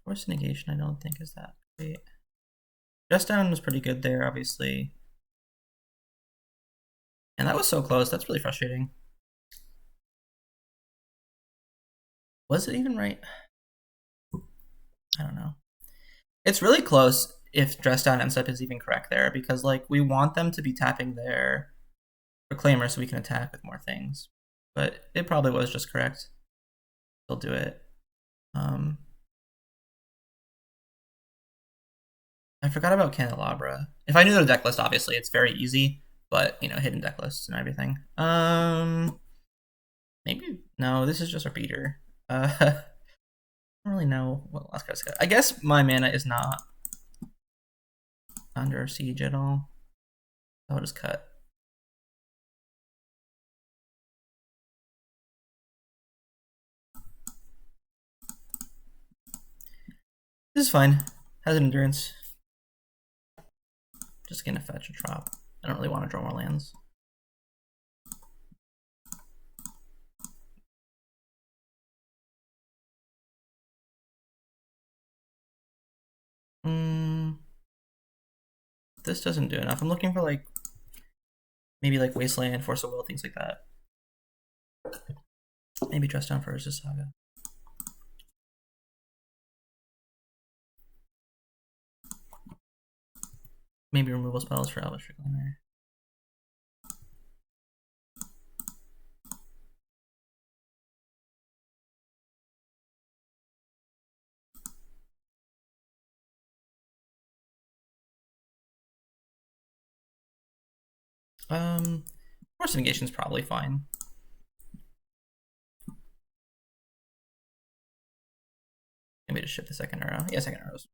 Force of Negation I don't think is that great. Dress down was pretty good there, obviously. And that was so close. That's really frustrating. Was it even right? I don't know. It's really close if dress down end step is even correct there, because like we want them to be tapping their Reclaimer so we can attack with more things. But it probably was just correct. They'll do it. I forgot about Candelabra. If I knew their deck list, obviously it's very easy, but you know, hidden deck lists and everything. Maybe no, this is just a beater. I don't really know what last card's got. I guess my mana is not under siege at all. I'll just cut. This is fine. Has an endurance. Just gonna fetch a drop. I don't really want to draw more lands. This doesn't do enough. I'm looking for like maybe like Wasteland, Force of Will, things like that. Maybe Dress Down for Urza Saga. Maybe removal spells for Elvish Reclaimer. Force of Negation is probably fine. just ship the second arrow. Yeah, second arrows.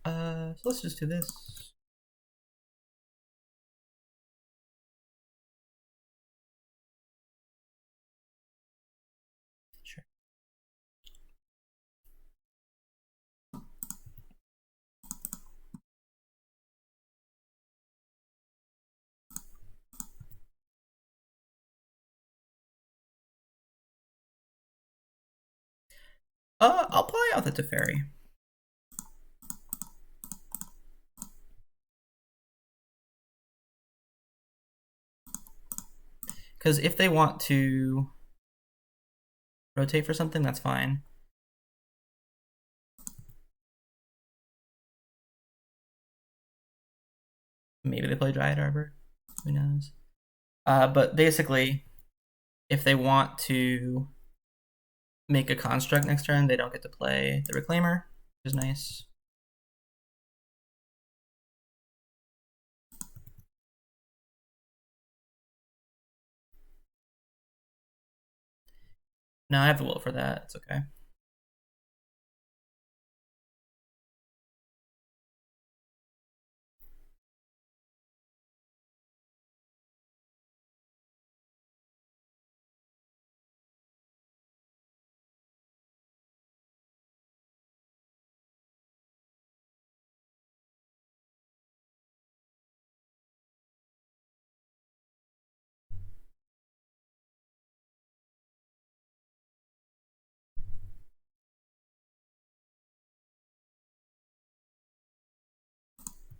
So let's just do this. Sure. I'll play out the Teferi. Because if they want to rotate for something, that's fine. Maybe they play Dryad Arbor. Who knows? But basically, if they want to make a construct next turn, they don't get to play the Reclaimer, which is nice. No, I have the Wilt for that. It's okay.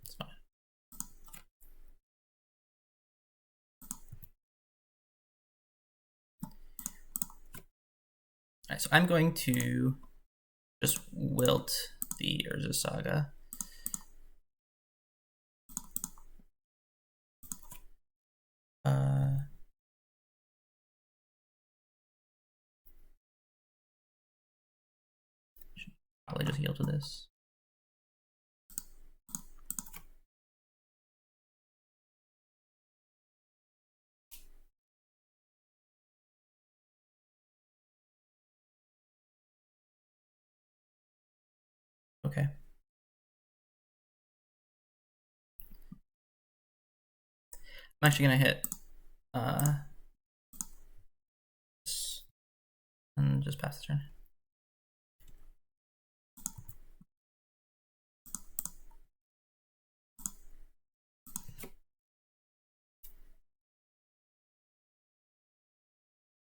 It's fine. All right, so I'm going to just Wilt the Urza Saga. Probably just heal to this. Okay. I'm actually gonna hit and just pass the turn.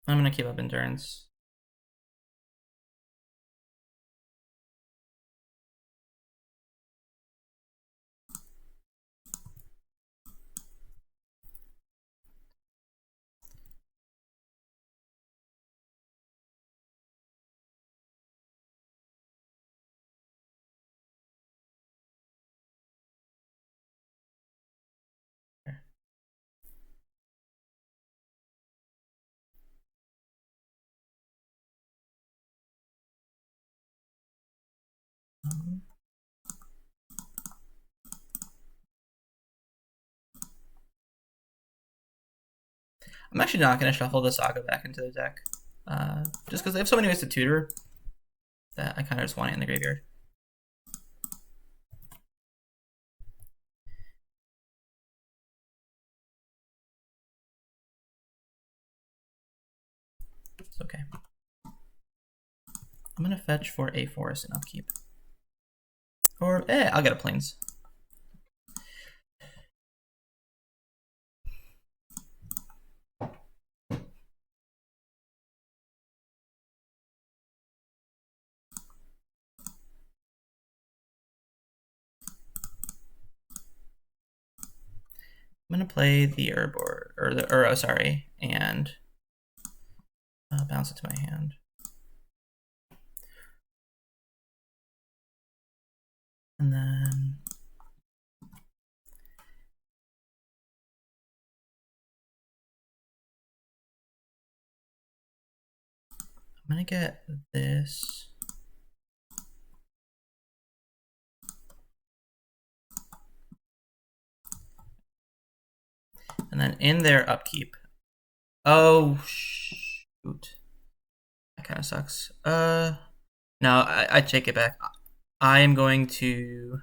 I'm gonna keep up endurance. I'm actually not going to shuffle the Saga back into the deck, just because they have so many ways to tutor that I kind of just want it in the graveyard. It's okay. I'm going to fetch for a forest and upkeep. Or, I'll get a plains. I'm gonna play the herb or the Uro, sorry, and bounce it to my hand. And then I'm gonna get this. And then in their upkeep. Oh shoot. That kind of sucks. No, I take it back. I am going to.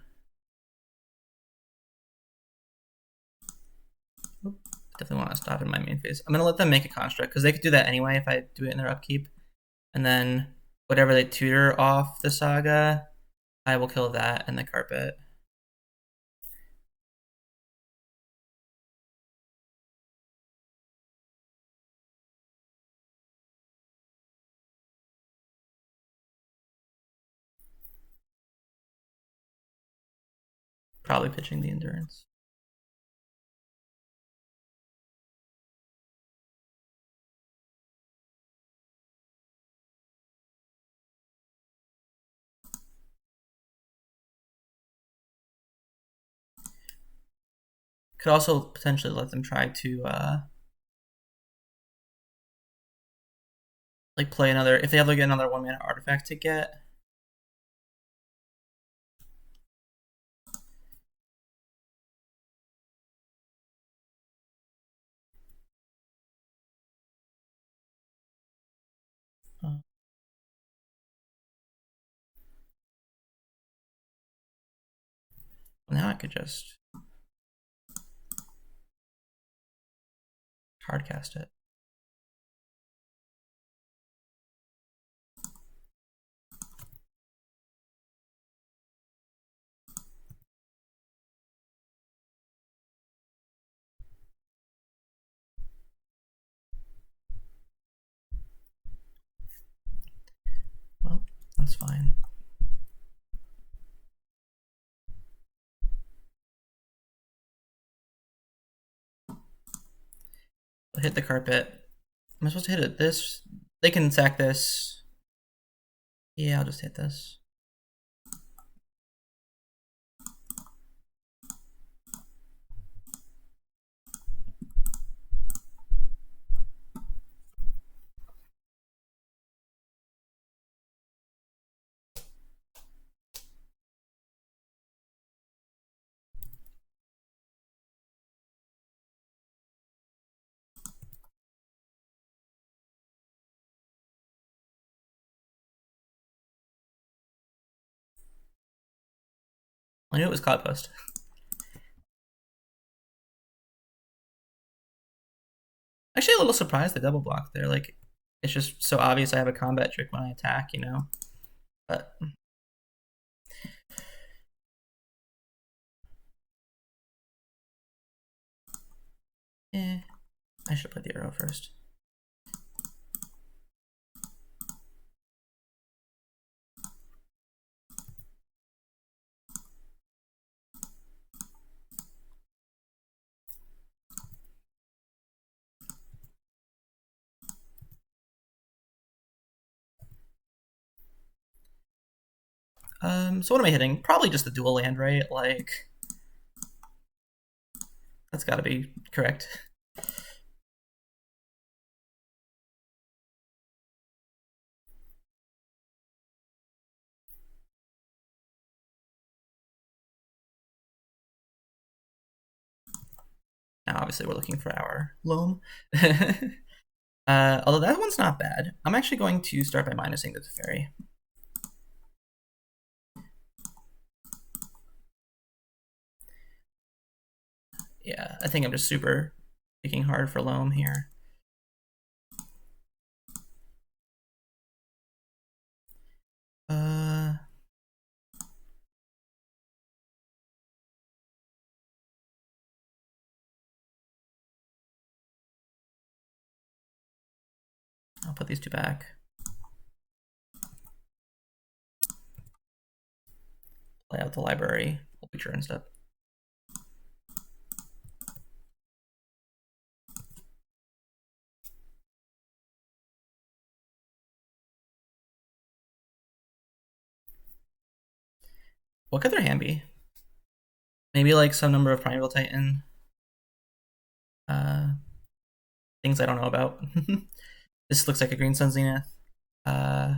Definitely want to stop in my main phase. I'm going to let them make a construct because they could do that anyway if I do it in their upkeep. And then whatever they tutor off the saga, I will kill that and the carpet. Probably pitching the endurance. Could also potentially let them try to like play another if they have like another 1-mana artifact to get. Well, now I could just hardcast it. Well, that's fine. I'll hit the carpet. Am I supposed to hit it this? They can sack this. Yeah, I'll just hit this. I knew it was Cloud Post. Actually, a little surprised they double blocked there. Like, it's just so obvious I have a combat trick when I attack, you know? But I should play the arrow first. So what am I hitting? Probably just the dual land, right? Like, that's got to be correct. Now, obviously, we're looking for our Loam. Although that one's not bad. I'm actually going to start by minusing the Teferi. Yeah, I think I'm just super picking hard for Loam here. I'll put these two back. Play out the library. Hullbreacher and stuff. What could their hand be? Maybe like some number of Primeval Titan. Things I don't know about. This looks like a Green Sun Zenith. So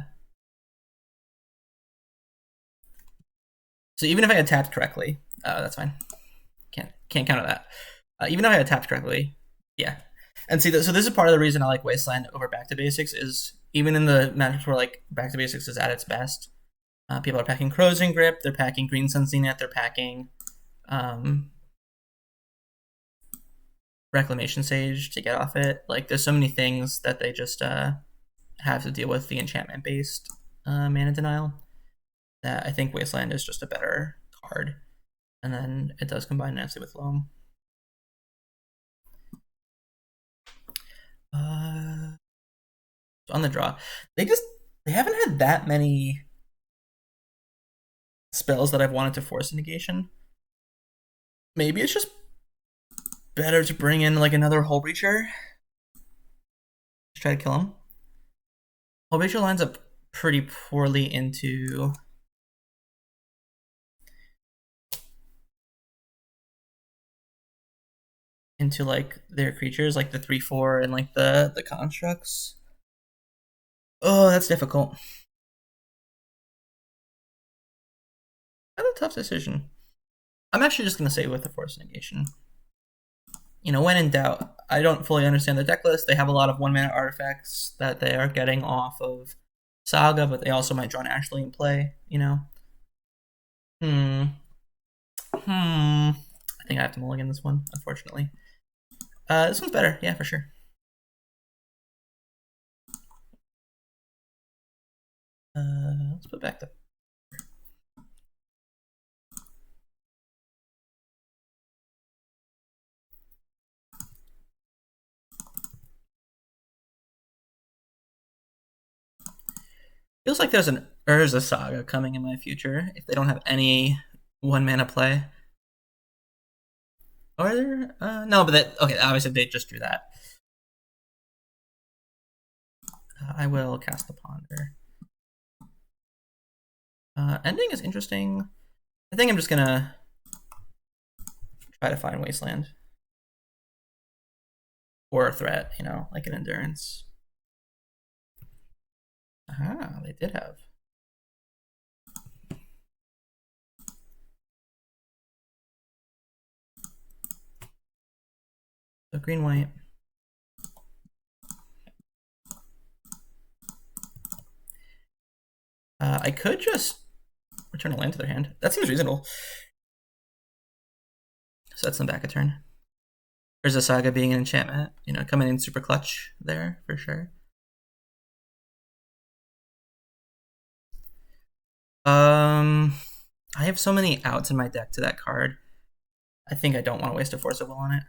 even if I had tapped correctly, that's fine. Can't counter that. Even if I had tapped correctly, yeah. And see, so this is part of the reason I like Wasteland over Back to Basics is even in the matchups where like Back to Basics is at its best, people are packing Corrosion Grip, they're packing Green Sun Zenith, they're packing Reclamation Sage to get off it. Like, there's so many things that they just have to deal with the enchantment-based mana denial that I think Wasteland is just a better card. And then it does combine nicely with Loam. On the draw, they haven't had that many spells that I've wanted to force a negation. Maybe it's just better to bring in like another Hullbreacher. Just try to kill him. Hullbreacher lines up pretty poorly into like their creatures, like the 3/4 and like the constructs. Oh, that's difficult. That's a tough decision. I'm actually just gonna say with the Force of Negation. You know, when in doubt, I don't fully understand the deck list. They have a lot of 1-mana artifacts that they are getting off of Saga, but they also might draw Ashley in play, you know? I think I have to mulligan this one, unfortunately. This one's better, yeah, for sure. Let's put back the... Feels like there's an Urza Saga coming in my future if they don't have any 1-mana play. Or there? No, but that... Okay, obviously they just drew that. I will cast the Ponder. Ending is interesting. I think I'm just gonna try to find Wasteland. Or a threat, you know, like an Endurance. Ah, they did have. So green-white. I could just return a land to their hand. That seems reasonable. So that's them back a turn. There's a Saga being an enchantment, you know, coming in super clutch there for sure. I have so many outs in my deck to that card. I think I don't want to waste a Force of Will on it.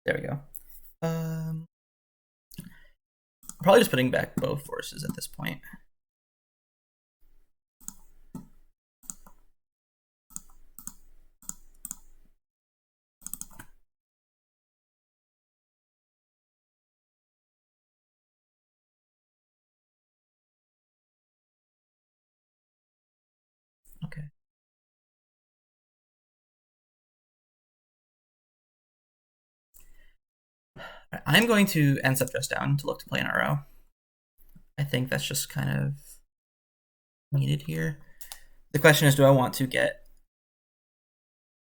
There we go. I'm probably just putting back both forces at this point. Okay. I'm going to end up just down to look to play an RO. I think that's just kind of needed here. The question is, do I want to get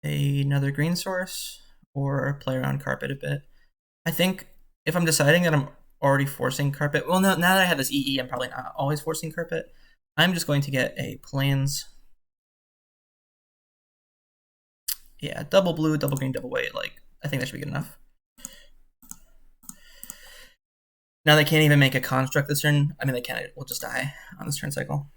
another green source or play around carpet a bit? I think if I'm deciding that I'm already forcing carpet, well, now that I have this EE, I'm probably not always forcing carpet. I'm just going to get a plains. Yeah, double blue, double green, double white. Like, I think that should be good enough. Now they can't even make a construct this turn. I mean, they can't. We'll just die on this turn cycle.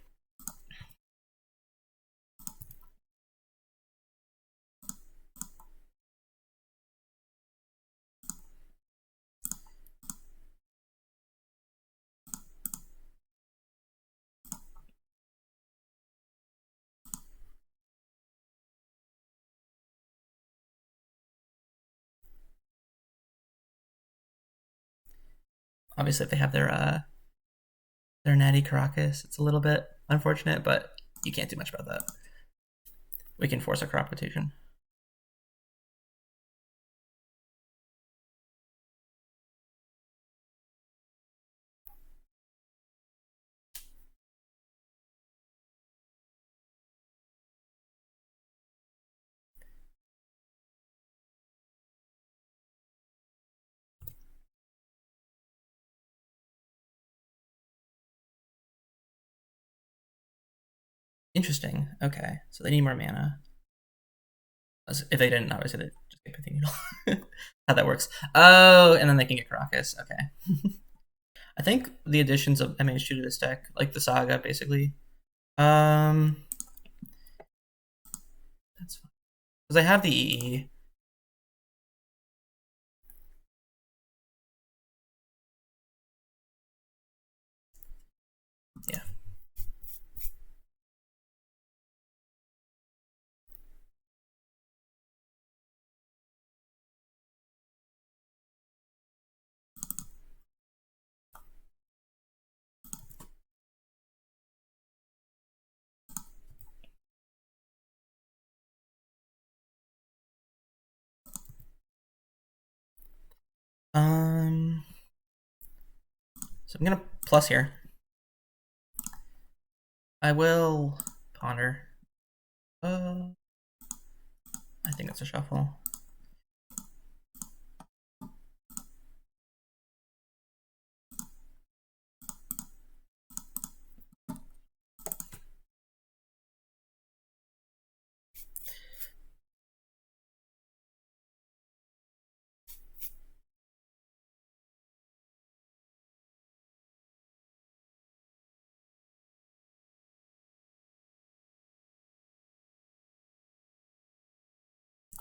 Obviously, if they have their natty Karakas, it's a little bit unfortunate, but you can't do much about that. We can force a crop rotation. Interesting. Okay, so they need more mana. If they didn't, obviously they'd just get Pithing Needle. How that works. Oh, and then they can get Karakas. Okay. I think the additions of MH2 to this deck, like the Saga, basically. That's fine. Because I have the EE. Yeah. So I'm gonna plus here. I will ponder. I think that's a shuffle.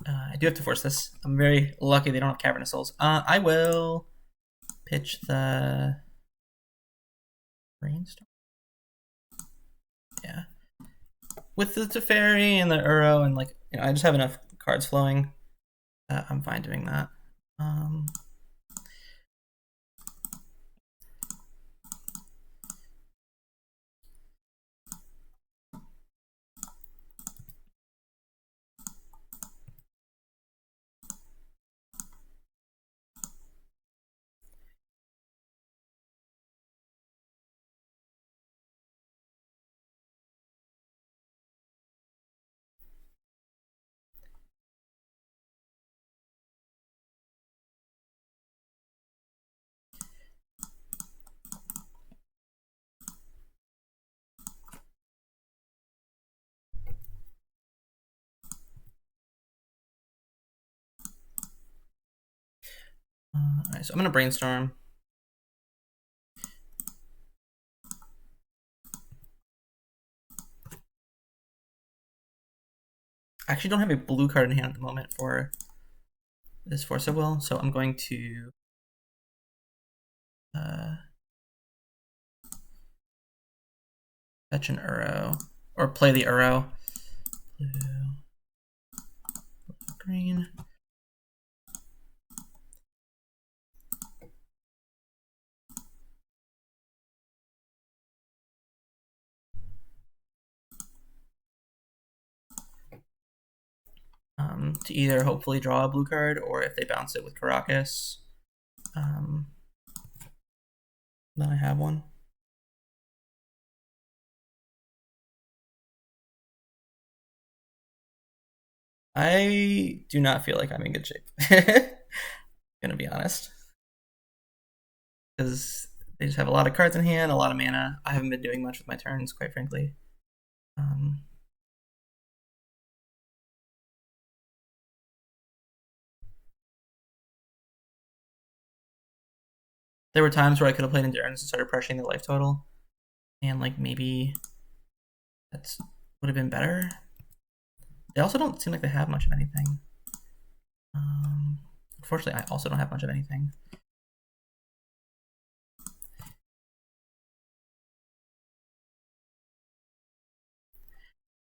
I do have to force this. I'm very lucky they don't have Cavernous Souls. I will pitch the Brainstorm. Yeah. With the Teferi and the Uro and like, you know, I just have enough cards flowing. I'm fine doing that. Alright, so I'm gonna Brainstorm. I actually don't have a blue card in hand at the moment for this Force of Will, so I'm going to fetch an Uro, or play the Uro. Blue, green. To either hopefully draw a blue card, or if they bounce it with Karakas, then I have one. I do not feel like I'm in good shape. Gonna be honest, because they just have a lot of cards in hand, a lot of mana. I haven't been doing much with my turns, quite frankly. There were times where I could have played Endurance and started pressuring the life total, and like maybe that's would have been better. They also don't seem like they have much of anything. Unfortunately, I also don't have much of anything.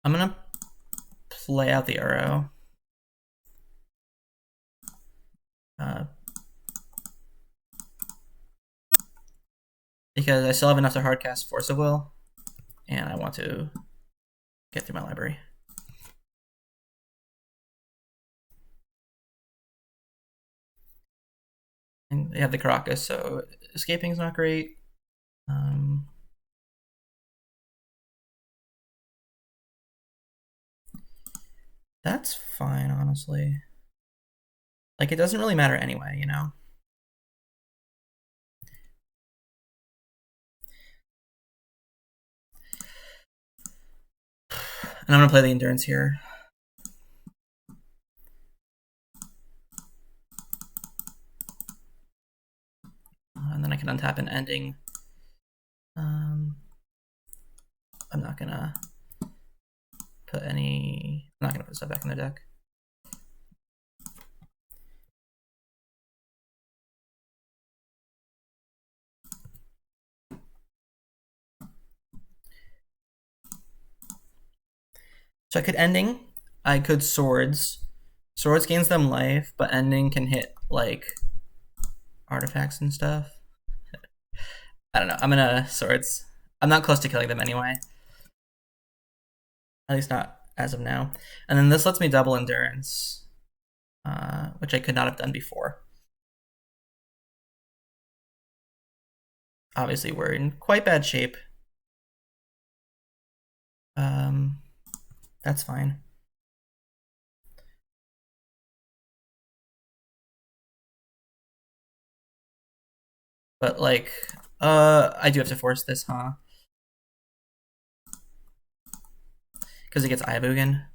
I'm gonna play out the Uro. Because I still have enough to hardcast Force of Will, and I want to get through my library. And they have the Karakas, so escaping is not great. That's fine, honestly. Like, it doesn't really matter anyway, you know? And I'm going to play the Endurance here. And then I can untap an Ending. I'm not going to put any... I'm not going to put stuff back in the deck. So I could Ending. I could Swords. Swords gains them life, but Ending can hit, like, artifacts and stuff. I don't know. I'm gonna Swords. I'm not close to killing them anyway. At least not as of now. And then this lets me double Endurance, which I could not have done before. Obviously, we're in quite bad shape. That's fine. But, like, I do have to force this, huh? Because it gets Ibogan.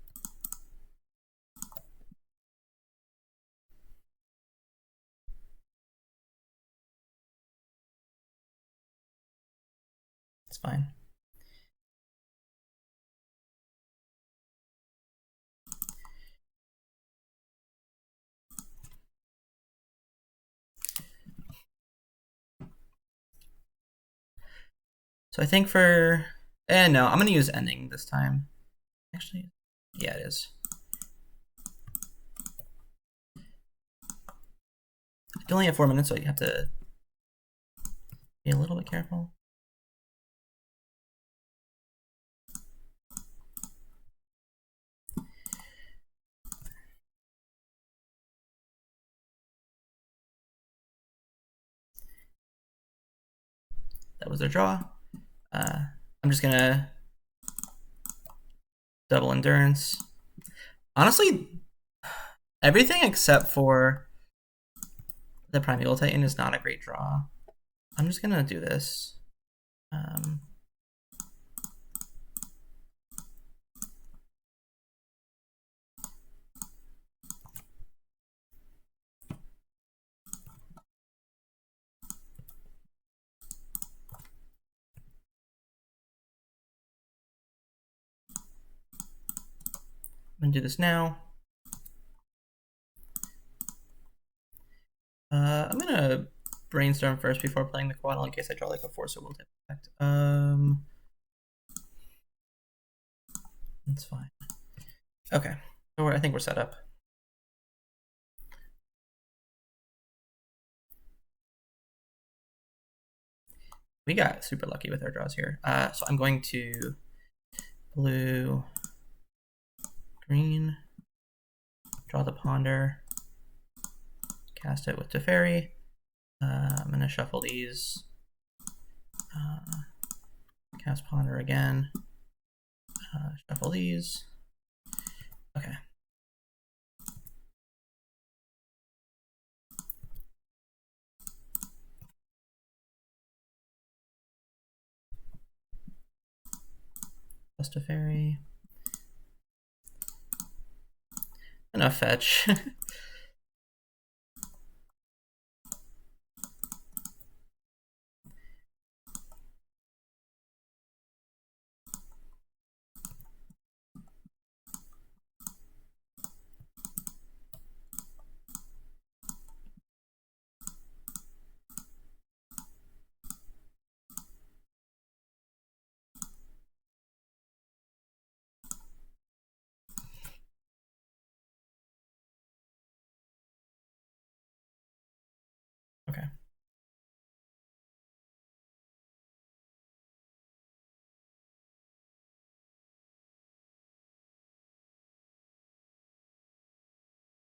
It's fine. So I think for... no, I'm going to use Ending this time. Actually, yeah, it is. You only have 4 minutes, so you have to be a little bit careful. That was their draw. I'm just gonna double Endurance. Honestly, everything except for the Primeval Titan is not a great draw. I'm just gonna do this. I'm gonna do this now. I'm gonna Brainstorm first before playing the Coatl in case I draw like a Force of Will effect. That's fine. Okay, so I think we're set up. We got super lucky with our draws here. So I'm going to blue, green, draw the Ponder, cast it with Teferi. I'm going to shuffle these, cast Ponder again, shuffle these. Okay. Plus Teferi. Enough fetch. Okay.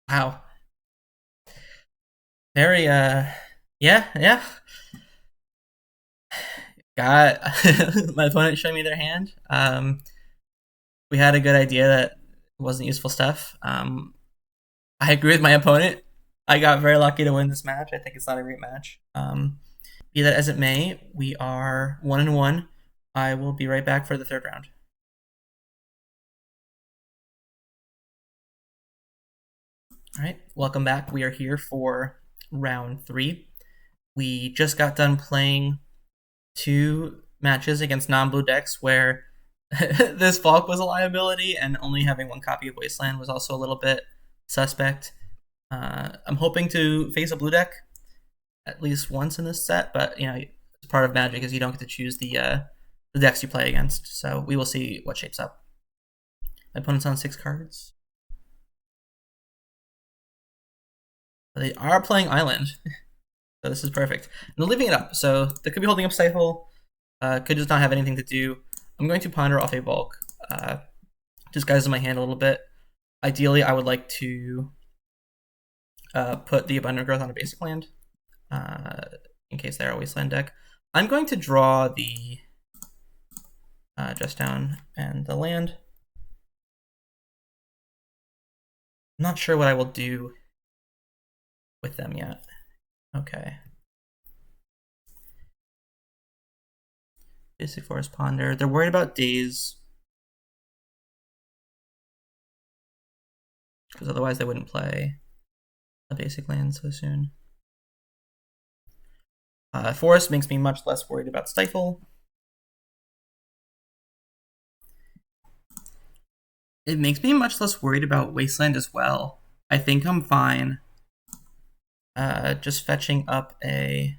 Wow. Very, yeah. Got my opponent showing me their hand. We had a good idea that it wasn't useful stuff. I agree with my opponent. I got very lucky to win this match. I think it's not a great match. Be that as it may, we are 1-1. I will be right back for the third round. All right, welcome back. We are here for round 3. We just got done playing 2 matches against non-blue decks where this Falk was a liability, and only having 1 copy of Wasteland was also a little bit suspect. I'm hoping to face a blue deck at least once in this set, but it's part of Magic is you don't get to choose the decks you play against. So we will see what shapes up. My opponent's on 6 cards. They are playing Island, so this is perfect. And they're leaving it up, so they could be holding up Stifle, could just not have anything to do. I'm going to ponder off a Volk, disguise my hand a little bit. Ideally, I would like to put the Abundant Growth on a basic land, in case they're a Wasteland deck. I'm going to draw the Just Down and the land. I'm not sure what I will do with them yet. Okay. Basic Forest Ponder. They're worried about days, because otherwise they wouldn't play a basic land so soon. Forest makes me much less worried about Stifle. It makes me much less worried about Wasteland as well. I think I'm fine. Just fetching up a...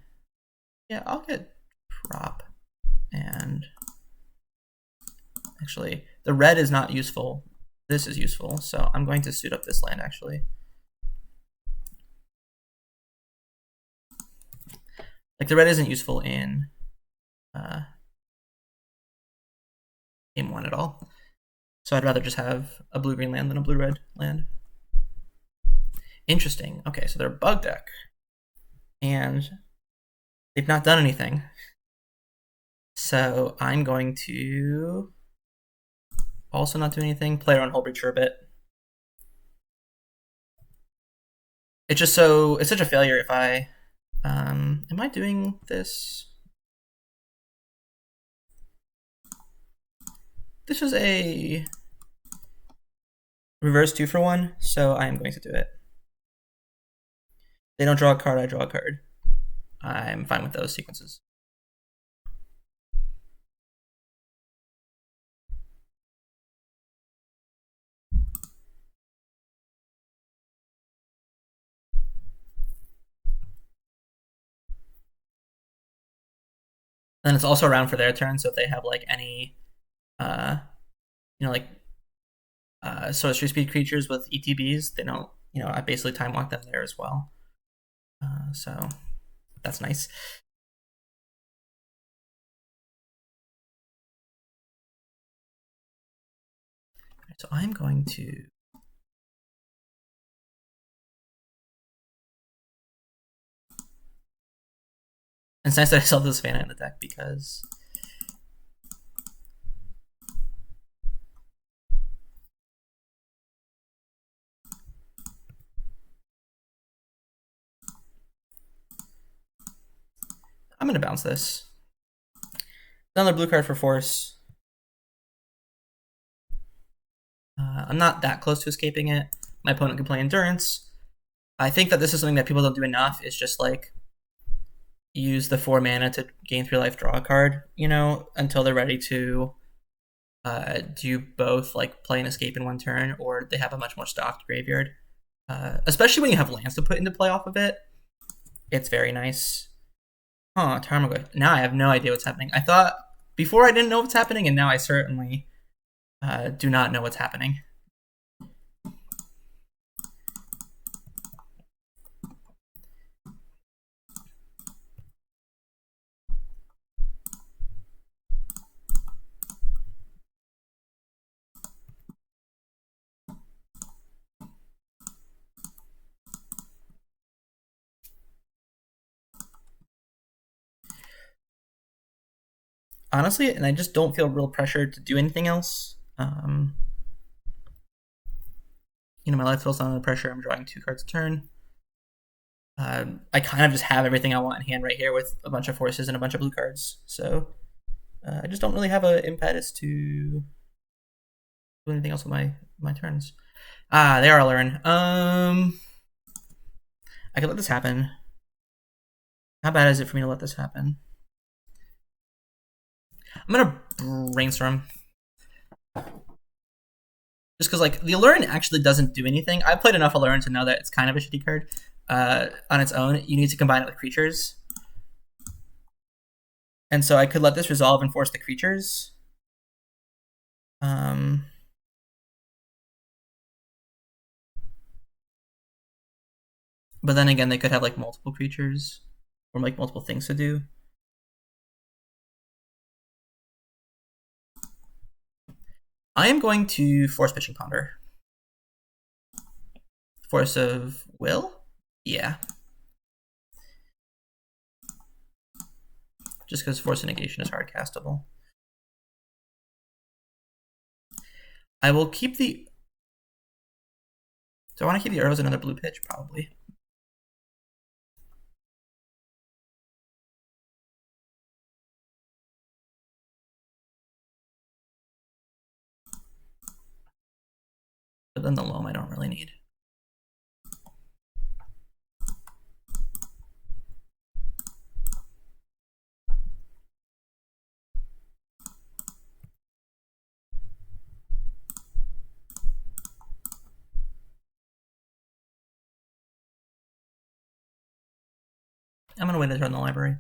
Yeah, I'll get Prop. And... Actually, the red is not useful. This is useful, so I'm going to suit up this land, actually. Like, the red isn't useful in game 1 at all. So I'd rather just have a blue-green land than a blue-red land. Interesting. Okay, so they're a bug deck. And they've not done anything. So I'm going to also not do anything. Play around Hullbreacher a bit. It's just so... It's such a failure if I... am I doing this? This is a reverse 2-for-1, so I am going to do it. They don't draw a card, I draw a card. I'm fine with those sequences. Then it's also around for their turn, so if they have like any sorcery speed creatures with ETBs, they don't, I basically time lock them there as well. So that's nice. So I'm going to... It's nice that I saw this Savannah in the deck because... I'm going to bounce this. Another blue card for Force. I'm not that close to escaping it. My opponent can play Endurance. I think that this is something that people don't do enough. It's just like use the 4 mana to gain 3 life, draw a card, until they're ready to do both, like play and escape in 1 turn, or they have a much more stocked graveyard. Especially when you have lands to put into play off of it. It's very nice. Huh, Tarmogoyf. Now I have no idea what's happening. I thought before I didn't know what's happening, and now I certainly do not know what's happening. Honestly, and I just don't feel real pressure to do anything else. My life feels not under pressure. I'm drawing 2 cards a turn. I kind of just have everything I want in hand right here with a bunch of forces and a bunch of blue cards. So I just don't really have an impetus to do anything else with my turns. Ah, they are learn. I could let this happen. How bad is it for me to let this happen? I'm gonna brainstorm. Just because like the Allurin actually doesn't do anything. I've played enough Allurin to know that it's kind of a shitty card on its own. You need to combine it with creatures, and so I could let this resolve and force the creatures. Um, but then again, they could have like multiple creatures or like multiple things to do. I am going to force pitching ponder. Force of will? Yeah. Just because Force of Negation is hard castable. I will keep the... Do I want to keep the arrows another blue pitch? Probably. But then the Loam I don't really need. I'm going to wait to turn the library.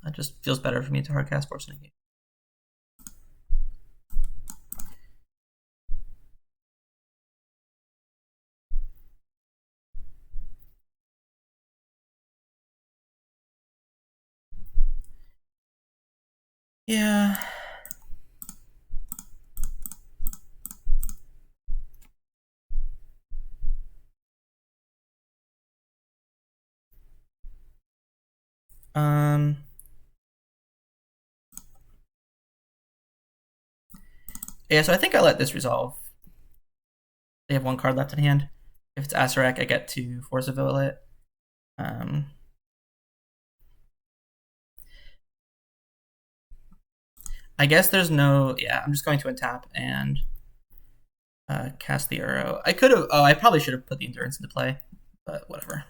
It just feels better for me to hardcast Force of Negation. Yeah. Yeah, so I think I let this resolve. They have one card left in hand. If it's Acererak, I get to Force of Will it. I guess there's no... Yeah, I'm just going to untap and cast the arrow. I could have... Oh, I probably should have put the Endurance into play, but whatever.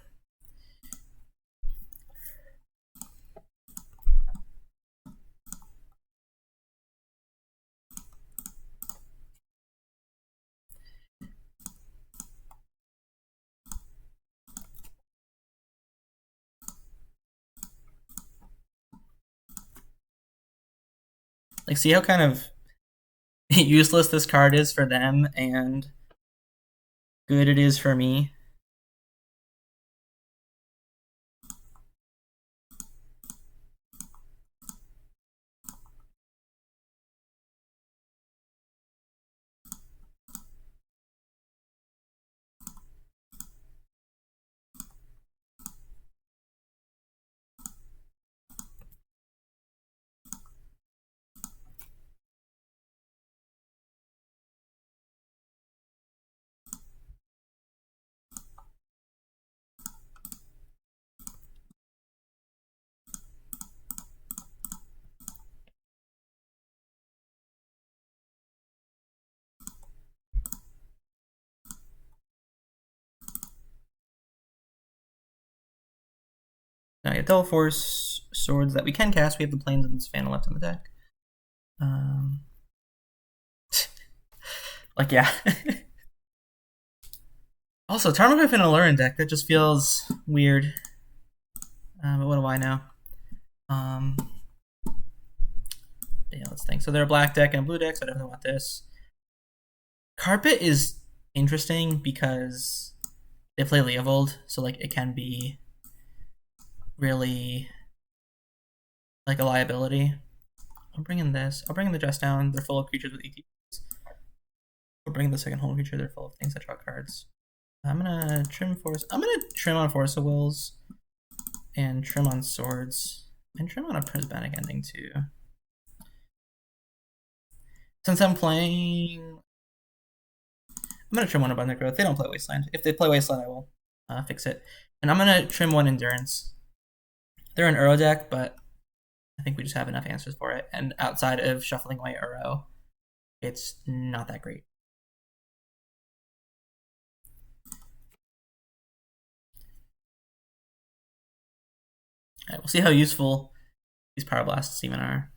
Like, see how kind of useless this card is for them and good it is for me. Now we have Double Force swords that we can cast. We have the Plains and Savannah left in the deck. Like, yeah. Also, Tarmogoyf in a Lurin deck, that just feels weird. But what do I know? Yeah, let's think. So they're a black deck and a blue deck, so I definitely want this. Carpet is interesting because they play Leovold, so like it can be really like a liability. I'll bring in this. I'll bring in the Dress Down. They're full of creatures with ETBs. I'll bring in the second hole creature. They're full of things that draw cards. I'm gonna trim Force. I'm gonna trim on Force of Wills and trim on Swords and trim on a Prismatic Ending too. Since I'm playing, I'm gonna trim one Abundant Growth. They don't play Wasteland. If they play Wasteland, I will fix it. And I'm gonna trim one Endurance. They're an Uro deck, but I think we just have enough answers for it. And outside of shuffling away Uro, it's not that great. Alright, we'll see how useful these Pyroblasts even are.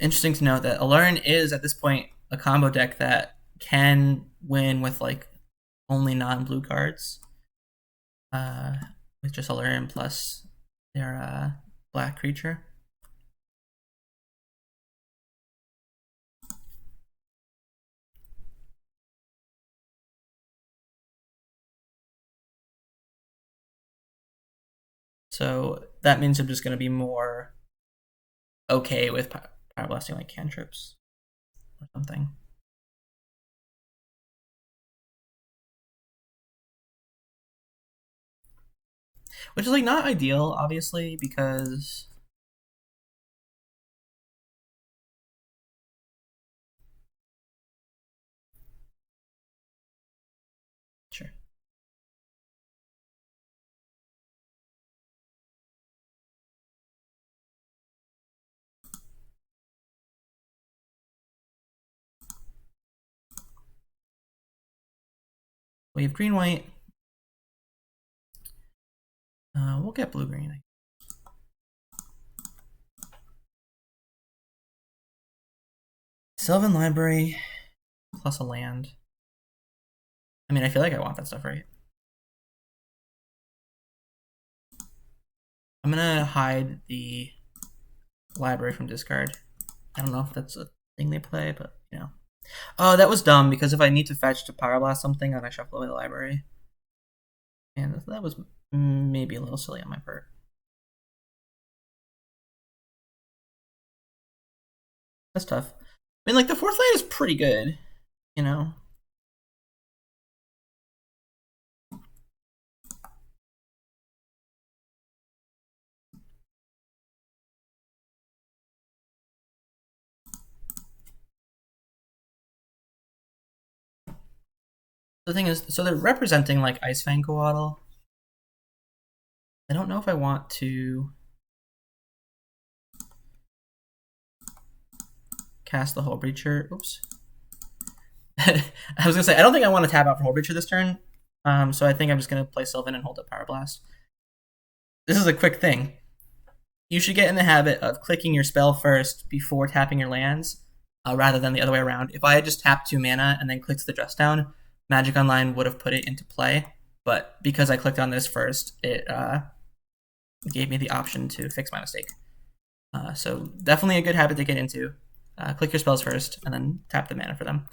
Interesting to note that Alurin is, at this point, a combo deck that can win with like only non-blue cards. With just Alurin plus their black creature. So that means I'm just going to be more okay with Pyroblasting like cantrips or something. Which is like not ideal, obviously, because sure. We have green white. We'll get blue green. Sylvan Library plus a land. I mean, I feel like I want that stuff, right? I'm gonna hide the library from discard. I don't know if that's a thing they play, but you know. Oh, that was dumb because if I need to fetch to Pyroblast something, then I shuffle away the library. And that was maybe a little silly on my part. That's tough. I mean, like, the fourth land is pretty good, you know? The thing is, so they're representing, like, Ice-Fang Coatl. I don't know if I want to cast the Hullbreacher. Oops. I was gonna say, I don't think I want to tap out for Hullbreacher this turn. So I think I'm just gonna play Sylvan and hold up Pyroblast. This is a quick thing. You should get in the habit of clicking your spell first before tapping your lands, rather than the other way around. If I had just tapped 2 mana and then clicked the dress down, Magic Online would have put it into play. But because I clicked on this first, it gave me the option to fix my mistake. So definitely a good habit to get into. Click your spells first and then tap the mana for them.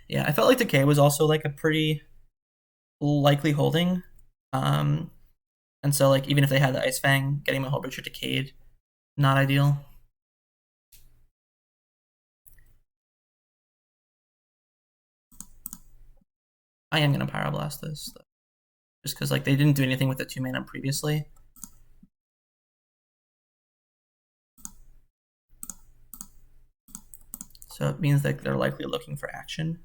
Yeah, I felt like Decay was also like a pretty likely holding. And so like even if they had the Ice Fang, getting my Hullbreacher decayed, not ideal. I am gonna Pyroblast this though, just because like they didn't do anything with the 2 mana previously. So it means that they're likely looking for action.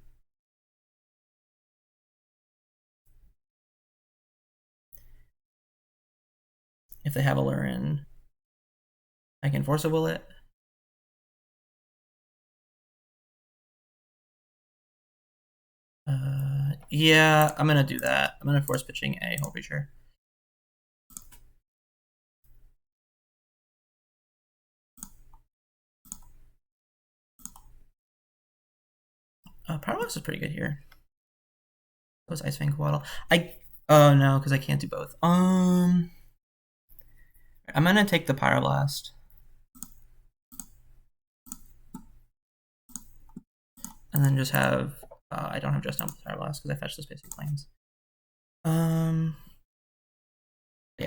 If they have a Lurin, I can Force of Will it. Yeah, I'm gonna do that. I'm gonna force pitching a Hullbreacher. Pyroblast is pretty good here. That was Ice-Fang Coatl. Oh no, because I can't do both. I'm gonna take the Pyroblast. And then just have I don't have just down with Pyroblast because I fetched this basic planes. Yeah,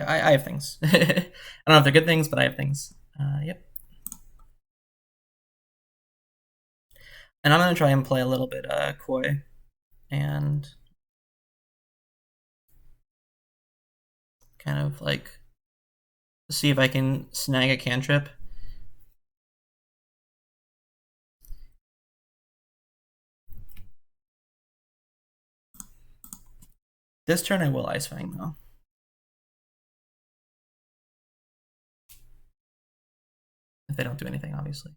I have things. I don't know if they're good things, but I have things. Yep. And I'm gonna try and play a little bit coy and kind of like see if I can snag a cantrip. This turn I will Ice-Fang though. if they don't do anything, obviously.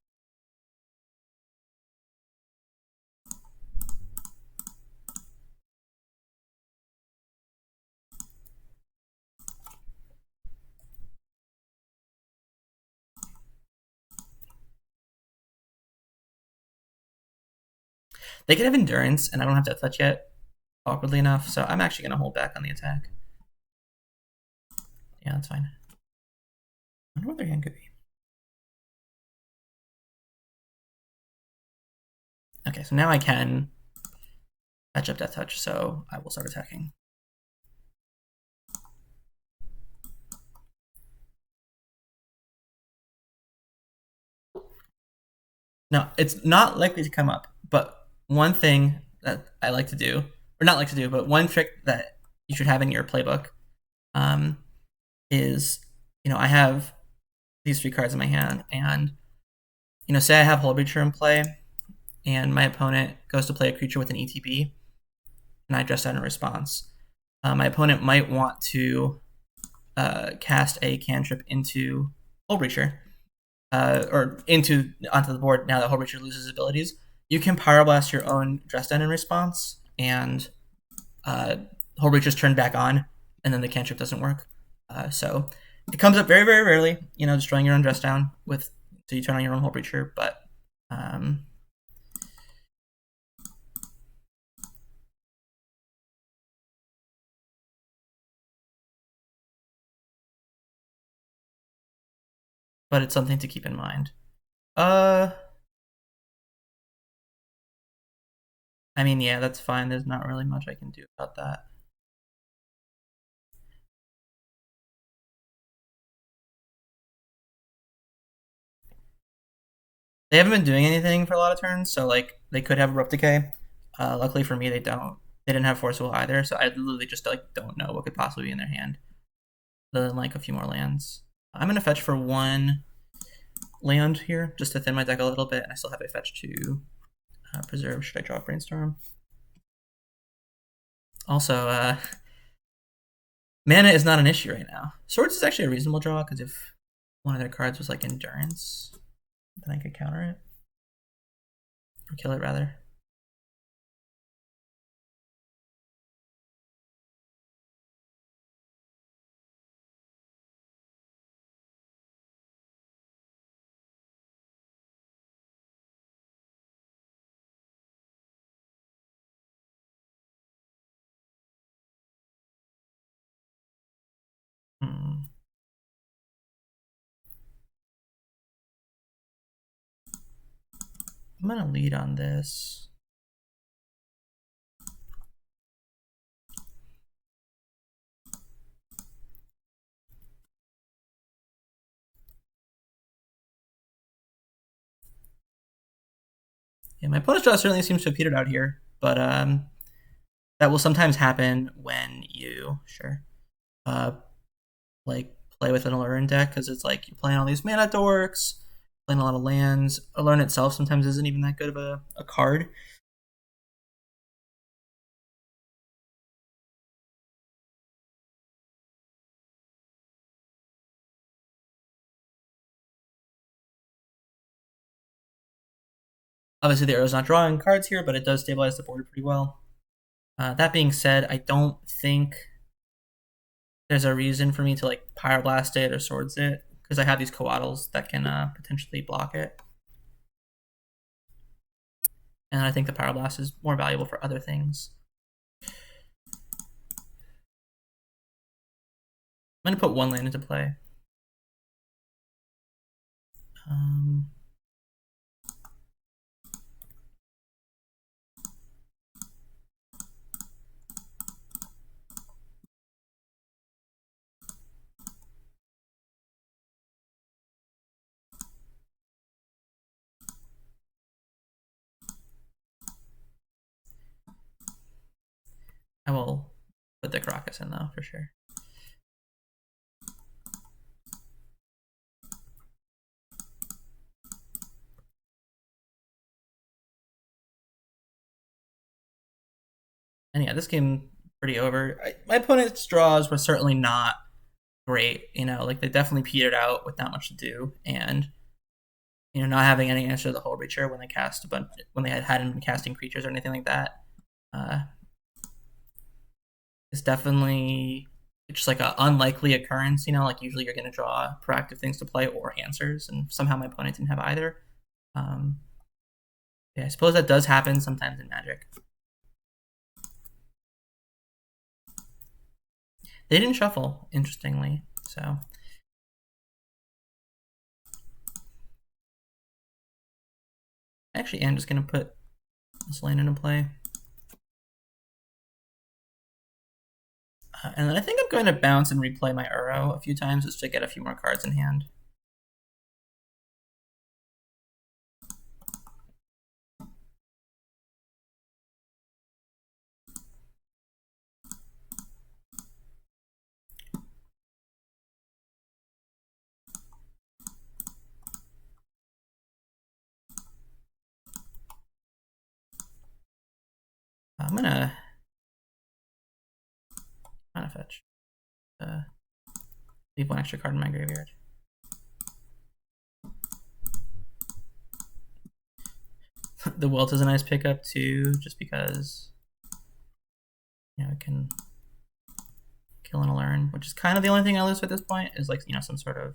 They could have endurance, and I don't have to touch yet, awkwardly enough. So I'm actually gonna hold back on the attack. Yeah, that's fine. I wonder what their hand could be. Okay, so now I can match up Death Touch, so I will start attacking. Now, it's not likely to come up, but one thing that I like to do, or not like to do, but one trick that you should have in your playbook um, is, I have these 3 cards in my hand, and, say I have Hullbreacher in play, and my opponent goes to play a creature with an ETB, and I dress that in response. My opponent might want to cast a cantrip into Hullbreacher, or onto the board now that Hullbreacher loses abilities. You can Pyroblast your own dress down in response, and Hullbreacher's turned back on, and then the cantrip doesn't work. So it comes up very, very rarely, destroying your own dress down so you turn on your own Hullbreacher, but it's something to keep in mind. I mean, yeah, that's fine. There's not really much I can do about that. They haven't been doing anything for a lot of turns, so like they could have Abrupt Decay. Luckily for me, they don't. They didn't have Force of Will either, so I literally just don't know what could possibly be in their hand, other than like a few more lands. I'm gonna fetch for 1 land here just to thin my deck a little bit, and I still have a fetch to preserve. Should I draw Brainstorm? Also, mana is not an issue right now. Swords is actually a reasonable draw because if one of their cards was like Endurance, then I could counter it. Or kill it, rather. Hmm. I'm gonna lead on this. Yeah, my opponent's draw certainly seems to have petered out here, but that will sometimes happen when you uh, like play with an Alluring deck, because it's like you're playing all these mana dorks, playing a lot of lands. Alluring itself sometimes isn't even that good of a card. Obviously, the arrow's not drawing cards here, but it does stabilize the board pretty well. That being said, I don't think there's a reason for me to like Pyroblast it or Swords it, because I have these Coatls that can potentially block it. And I think the Pyroblast is more valuable for other things. I'm going to put 1 land into play. I will put the Karakas in, though, for sure. And yeah, this game pretty over. My opponent's draws were certainly not great. Like they definitely petered out with not much to do, and not having any answer to the Hullbreacher when they cast a bunch, when they hadn't been casting creatures or anything like that, is definitely just like an unlikely occurrence. Like usually you're going to draw proactive things to play or answers, and somehow my opponent didn't have either. Yeah, I suppose that does happen sometimes in Magic. They didn't shuffle, interestingly, so. Actually, I'm just going to put this land into play. And then I think I'm going to bounce and replay my Uro a few times just to get a few more cards in hand. I'm gonna fetch. Leave one extra card in my graveyard. The Wilt is a nice pickup too, just because it can kill and learn, which is kind of the only thing I lose at this point, is like some sort of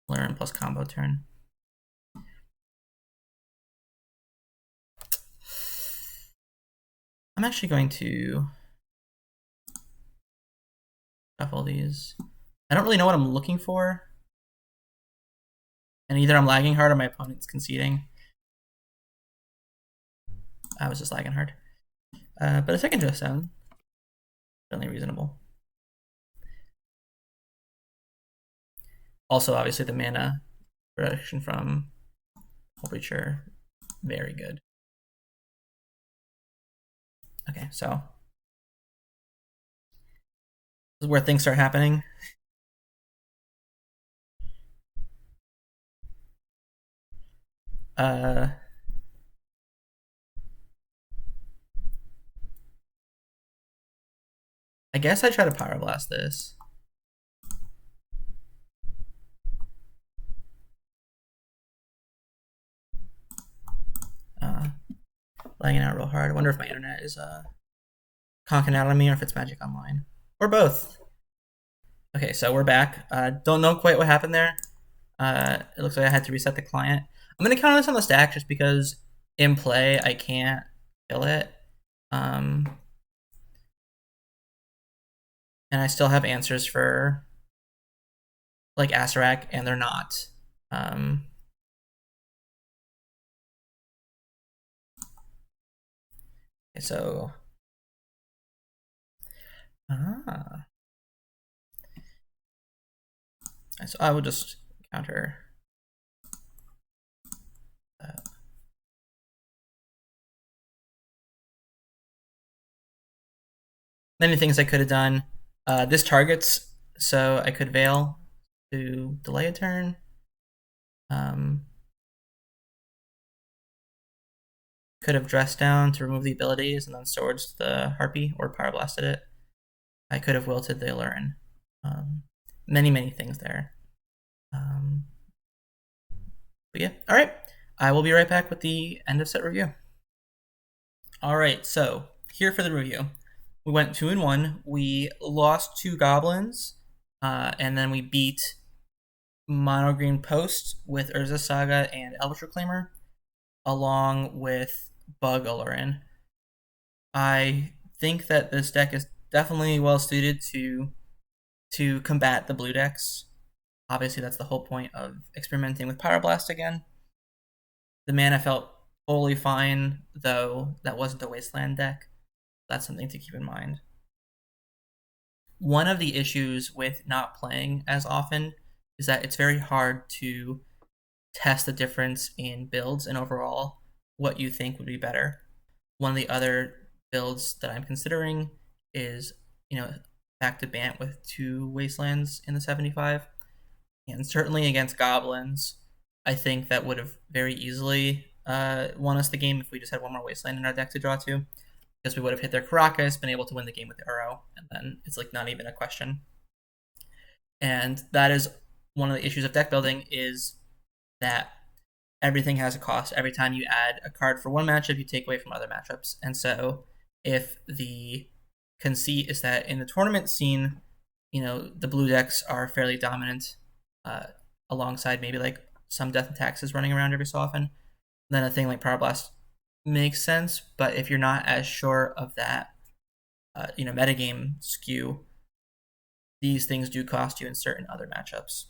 learn plus combo turn. I'm actually going to shuffle these. I don't really know what I'm looking for, and either I'm lagging hard or my opponent's conceding. I was just lagging hard. But a second draft sound, certainly reasonable. Also, obviously, the mana production from Hullbreacher, very good. Okay, so this is where things start happening. I guess I try to Pyroblast this. Lagging out real hard. I wonder if my internet is conking out on me or if it's Magic Online. Or both. Okay, so we're back. Don't know quite what happened there. It looks like I had to reset the client. I'm going to count this on the stack just because in play I can't kill it. And I still have answers for like Acerak, and they're not. Okay, so so I will just counter that. Many things I could have done. This targets, so I could Veil to delay a turn. Could have Dressed Down to remove the abilities and then Swords the Harpy or Pyroblasted it. I could have Wilted the Allurin. Many things there. But yeah, all right. I will be right back with the end of set review. All right, so here for the review. We went 2-1. We lost 2 goblins, and then we beat Mono Green Post with Urza Saga and Elvish Reclaimer, along with Bug Allurin. I think that this deck is definitely well suited to combat the blue decks. Obviously, that's the whole point of experimenting with Pyroblast again. The mana felt totally fine, though that wasn't a Wasteland deck. That's something to keep in mind. One of the issues with not playing as often is that it's very hard to test the difference in builds and overall what you think would be better. One of the other builds that I'm considering is, back to Bant with 2 Wastelands in the 75. And certainly against Goblins, I think that would have very easily won us the game if we just had one more Wasteland in our deck to draw to, because we would have hit their Karakas, been able to win the game with the Uro, and then it's like not even a question. And that is one of the issues of deck building, is that everything has a cost. Every time you add a card for one matchup, you take away from other matchups. And so if the conceit is that in the tournament scene, the blue decks are fairly dominant, uh, alongside maybe like some death and taxes running around every so often, then a thing like Pyroblast makes sense. But if you're not as sure of that, metagame skew, these things do cost you in certain other matchups.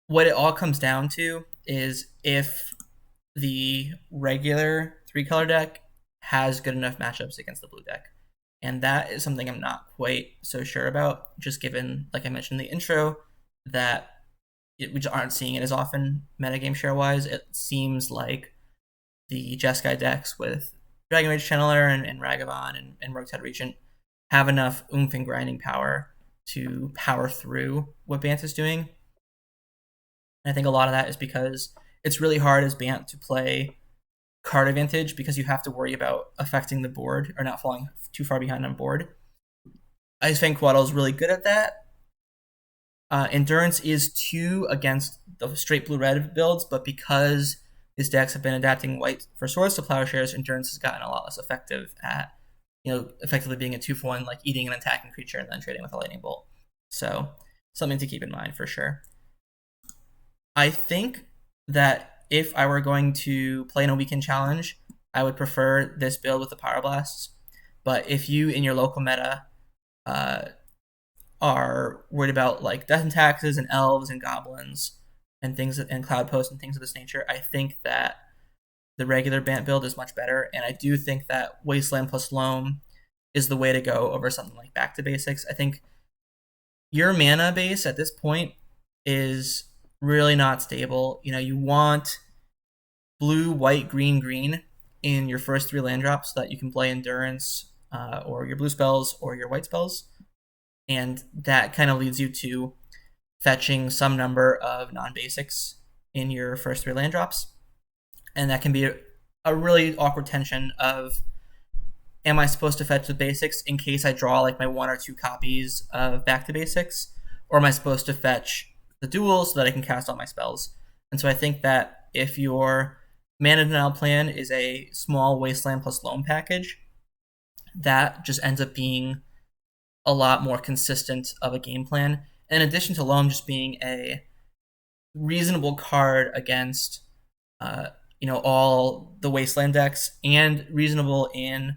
What it all comes down to is if the regular 3-color deck has good enough matchups against the blue deck. And that is something I'm not quite so sure about, just given, like I mentioned in the intro, that we just aren't seeing it as often metagame share wise. It seems like the Jeskai decks with Dragon Rage Channeler and Ragavan and Rogue-Tide Regent have enough oomph and grinding power to power through what Bant is doing. And I think a lot of that is because it's really hard as Bant to play card advantage because you have to worry about affecting the board or not falling too far behind on board. Ice-Fang Coatl is really good at that. Endurance is 2 against the straight blue-red builds, but because his decks have been adapting white for swords to Plowshares, Endurance has gotten a lot less effective at, effectively being a 2-for-1, like eating an attacking creature and then trading with a lightning bolt. So something to keep in mind for sure. I think that if I were going to play in a weekend challenge, I would prefer this build with the Pyroblasts. But if you in your local meta are worried about like death and taxes and elves and goblins and things and cloud posts and things of this nature, I think that the regular Bant build is much better. And I do think that Wasteland plus Loam is the way to go over something like Back to Basics. I think your mana base at this point is really not stable. You want blue, white, green, green in your first 3 land drops so that you can play Endurance or your blue spells or your white spells. And that kind of leads you to fetching some number of non-basics in your first 3 land drops. And that can be a really awkward tension of, am I supposed to fetch the basics in case I draw like my 1 or 2 copies of Back to Basics? Or am I supposed to fetch the duels so that I can cast all my spells? And so I think that if your mana denial plan is a small Wasteland plus Loam package, that just ends up being a lot more consistent of a game plan. In addition to Loam just being a reasonable card against, all the Wasteland decks, and reasonable in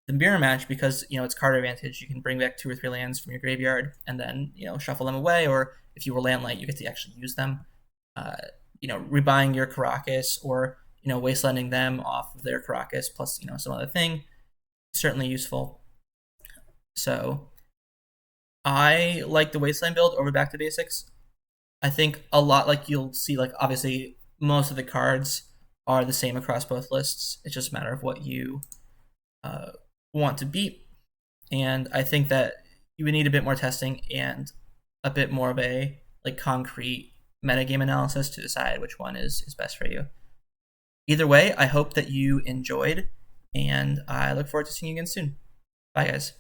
the mirror match because it's card advantage. You can bring back 2 or 3 lands from your graveyard and then shuffle them away, or if you were land light, you get to actually use them. Rebuying your Karakas or wastelanding them off of their Karakas plus some other thing, certainly useful. So I like the Wasteland build over Back to Basics. I think a lot, like you'll see, like obviously most of the cards are the same across both lists. It's just a matter of what you want to beat. And I think that you would need a bit more testing and a bit more of a like concrete metagame analysis to decide which one is best for you. Either way, I hope that you enjoyed, and I look forward to seeing you again soon. Bye, guys.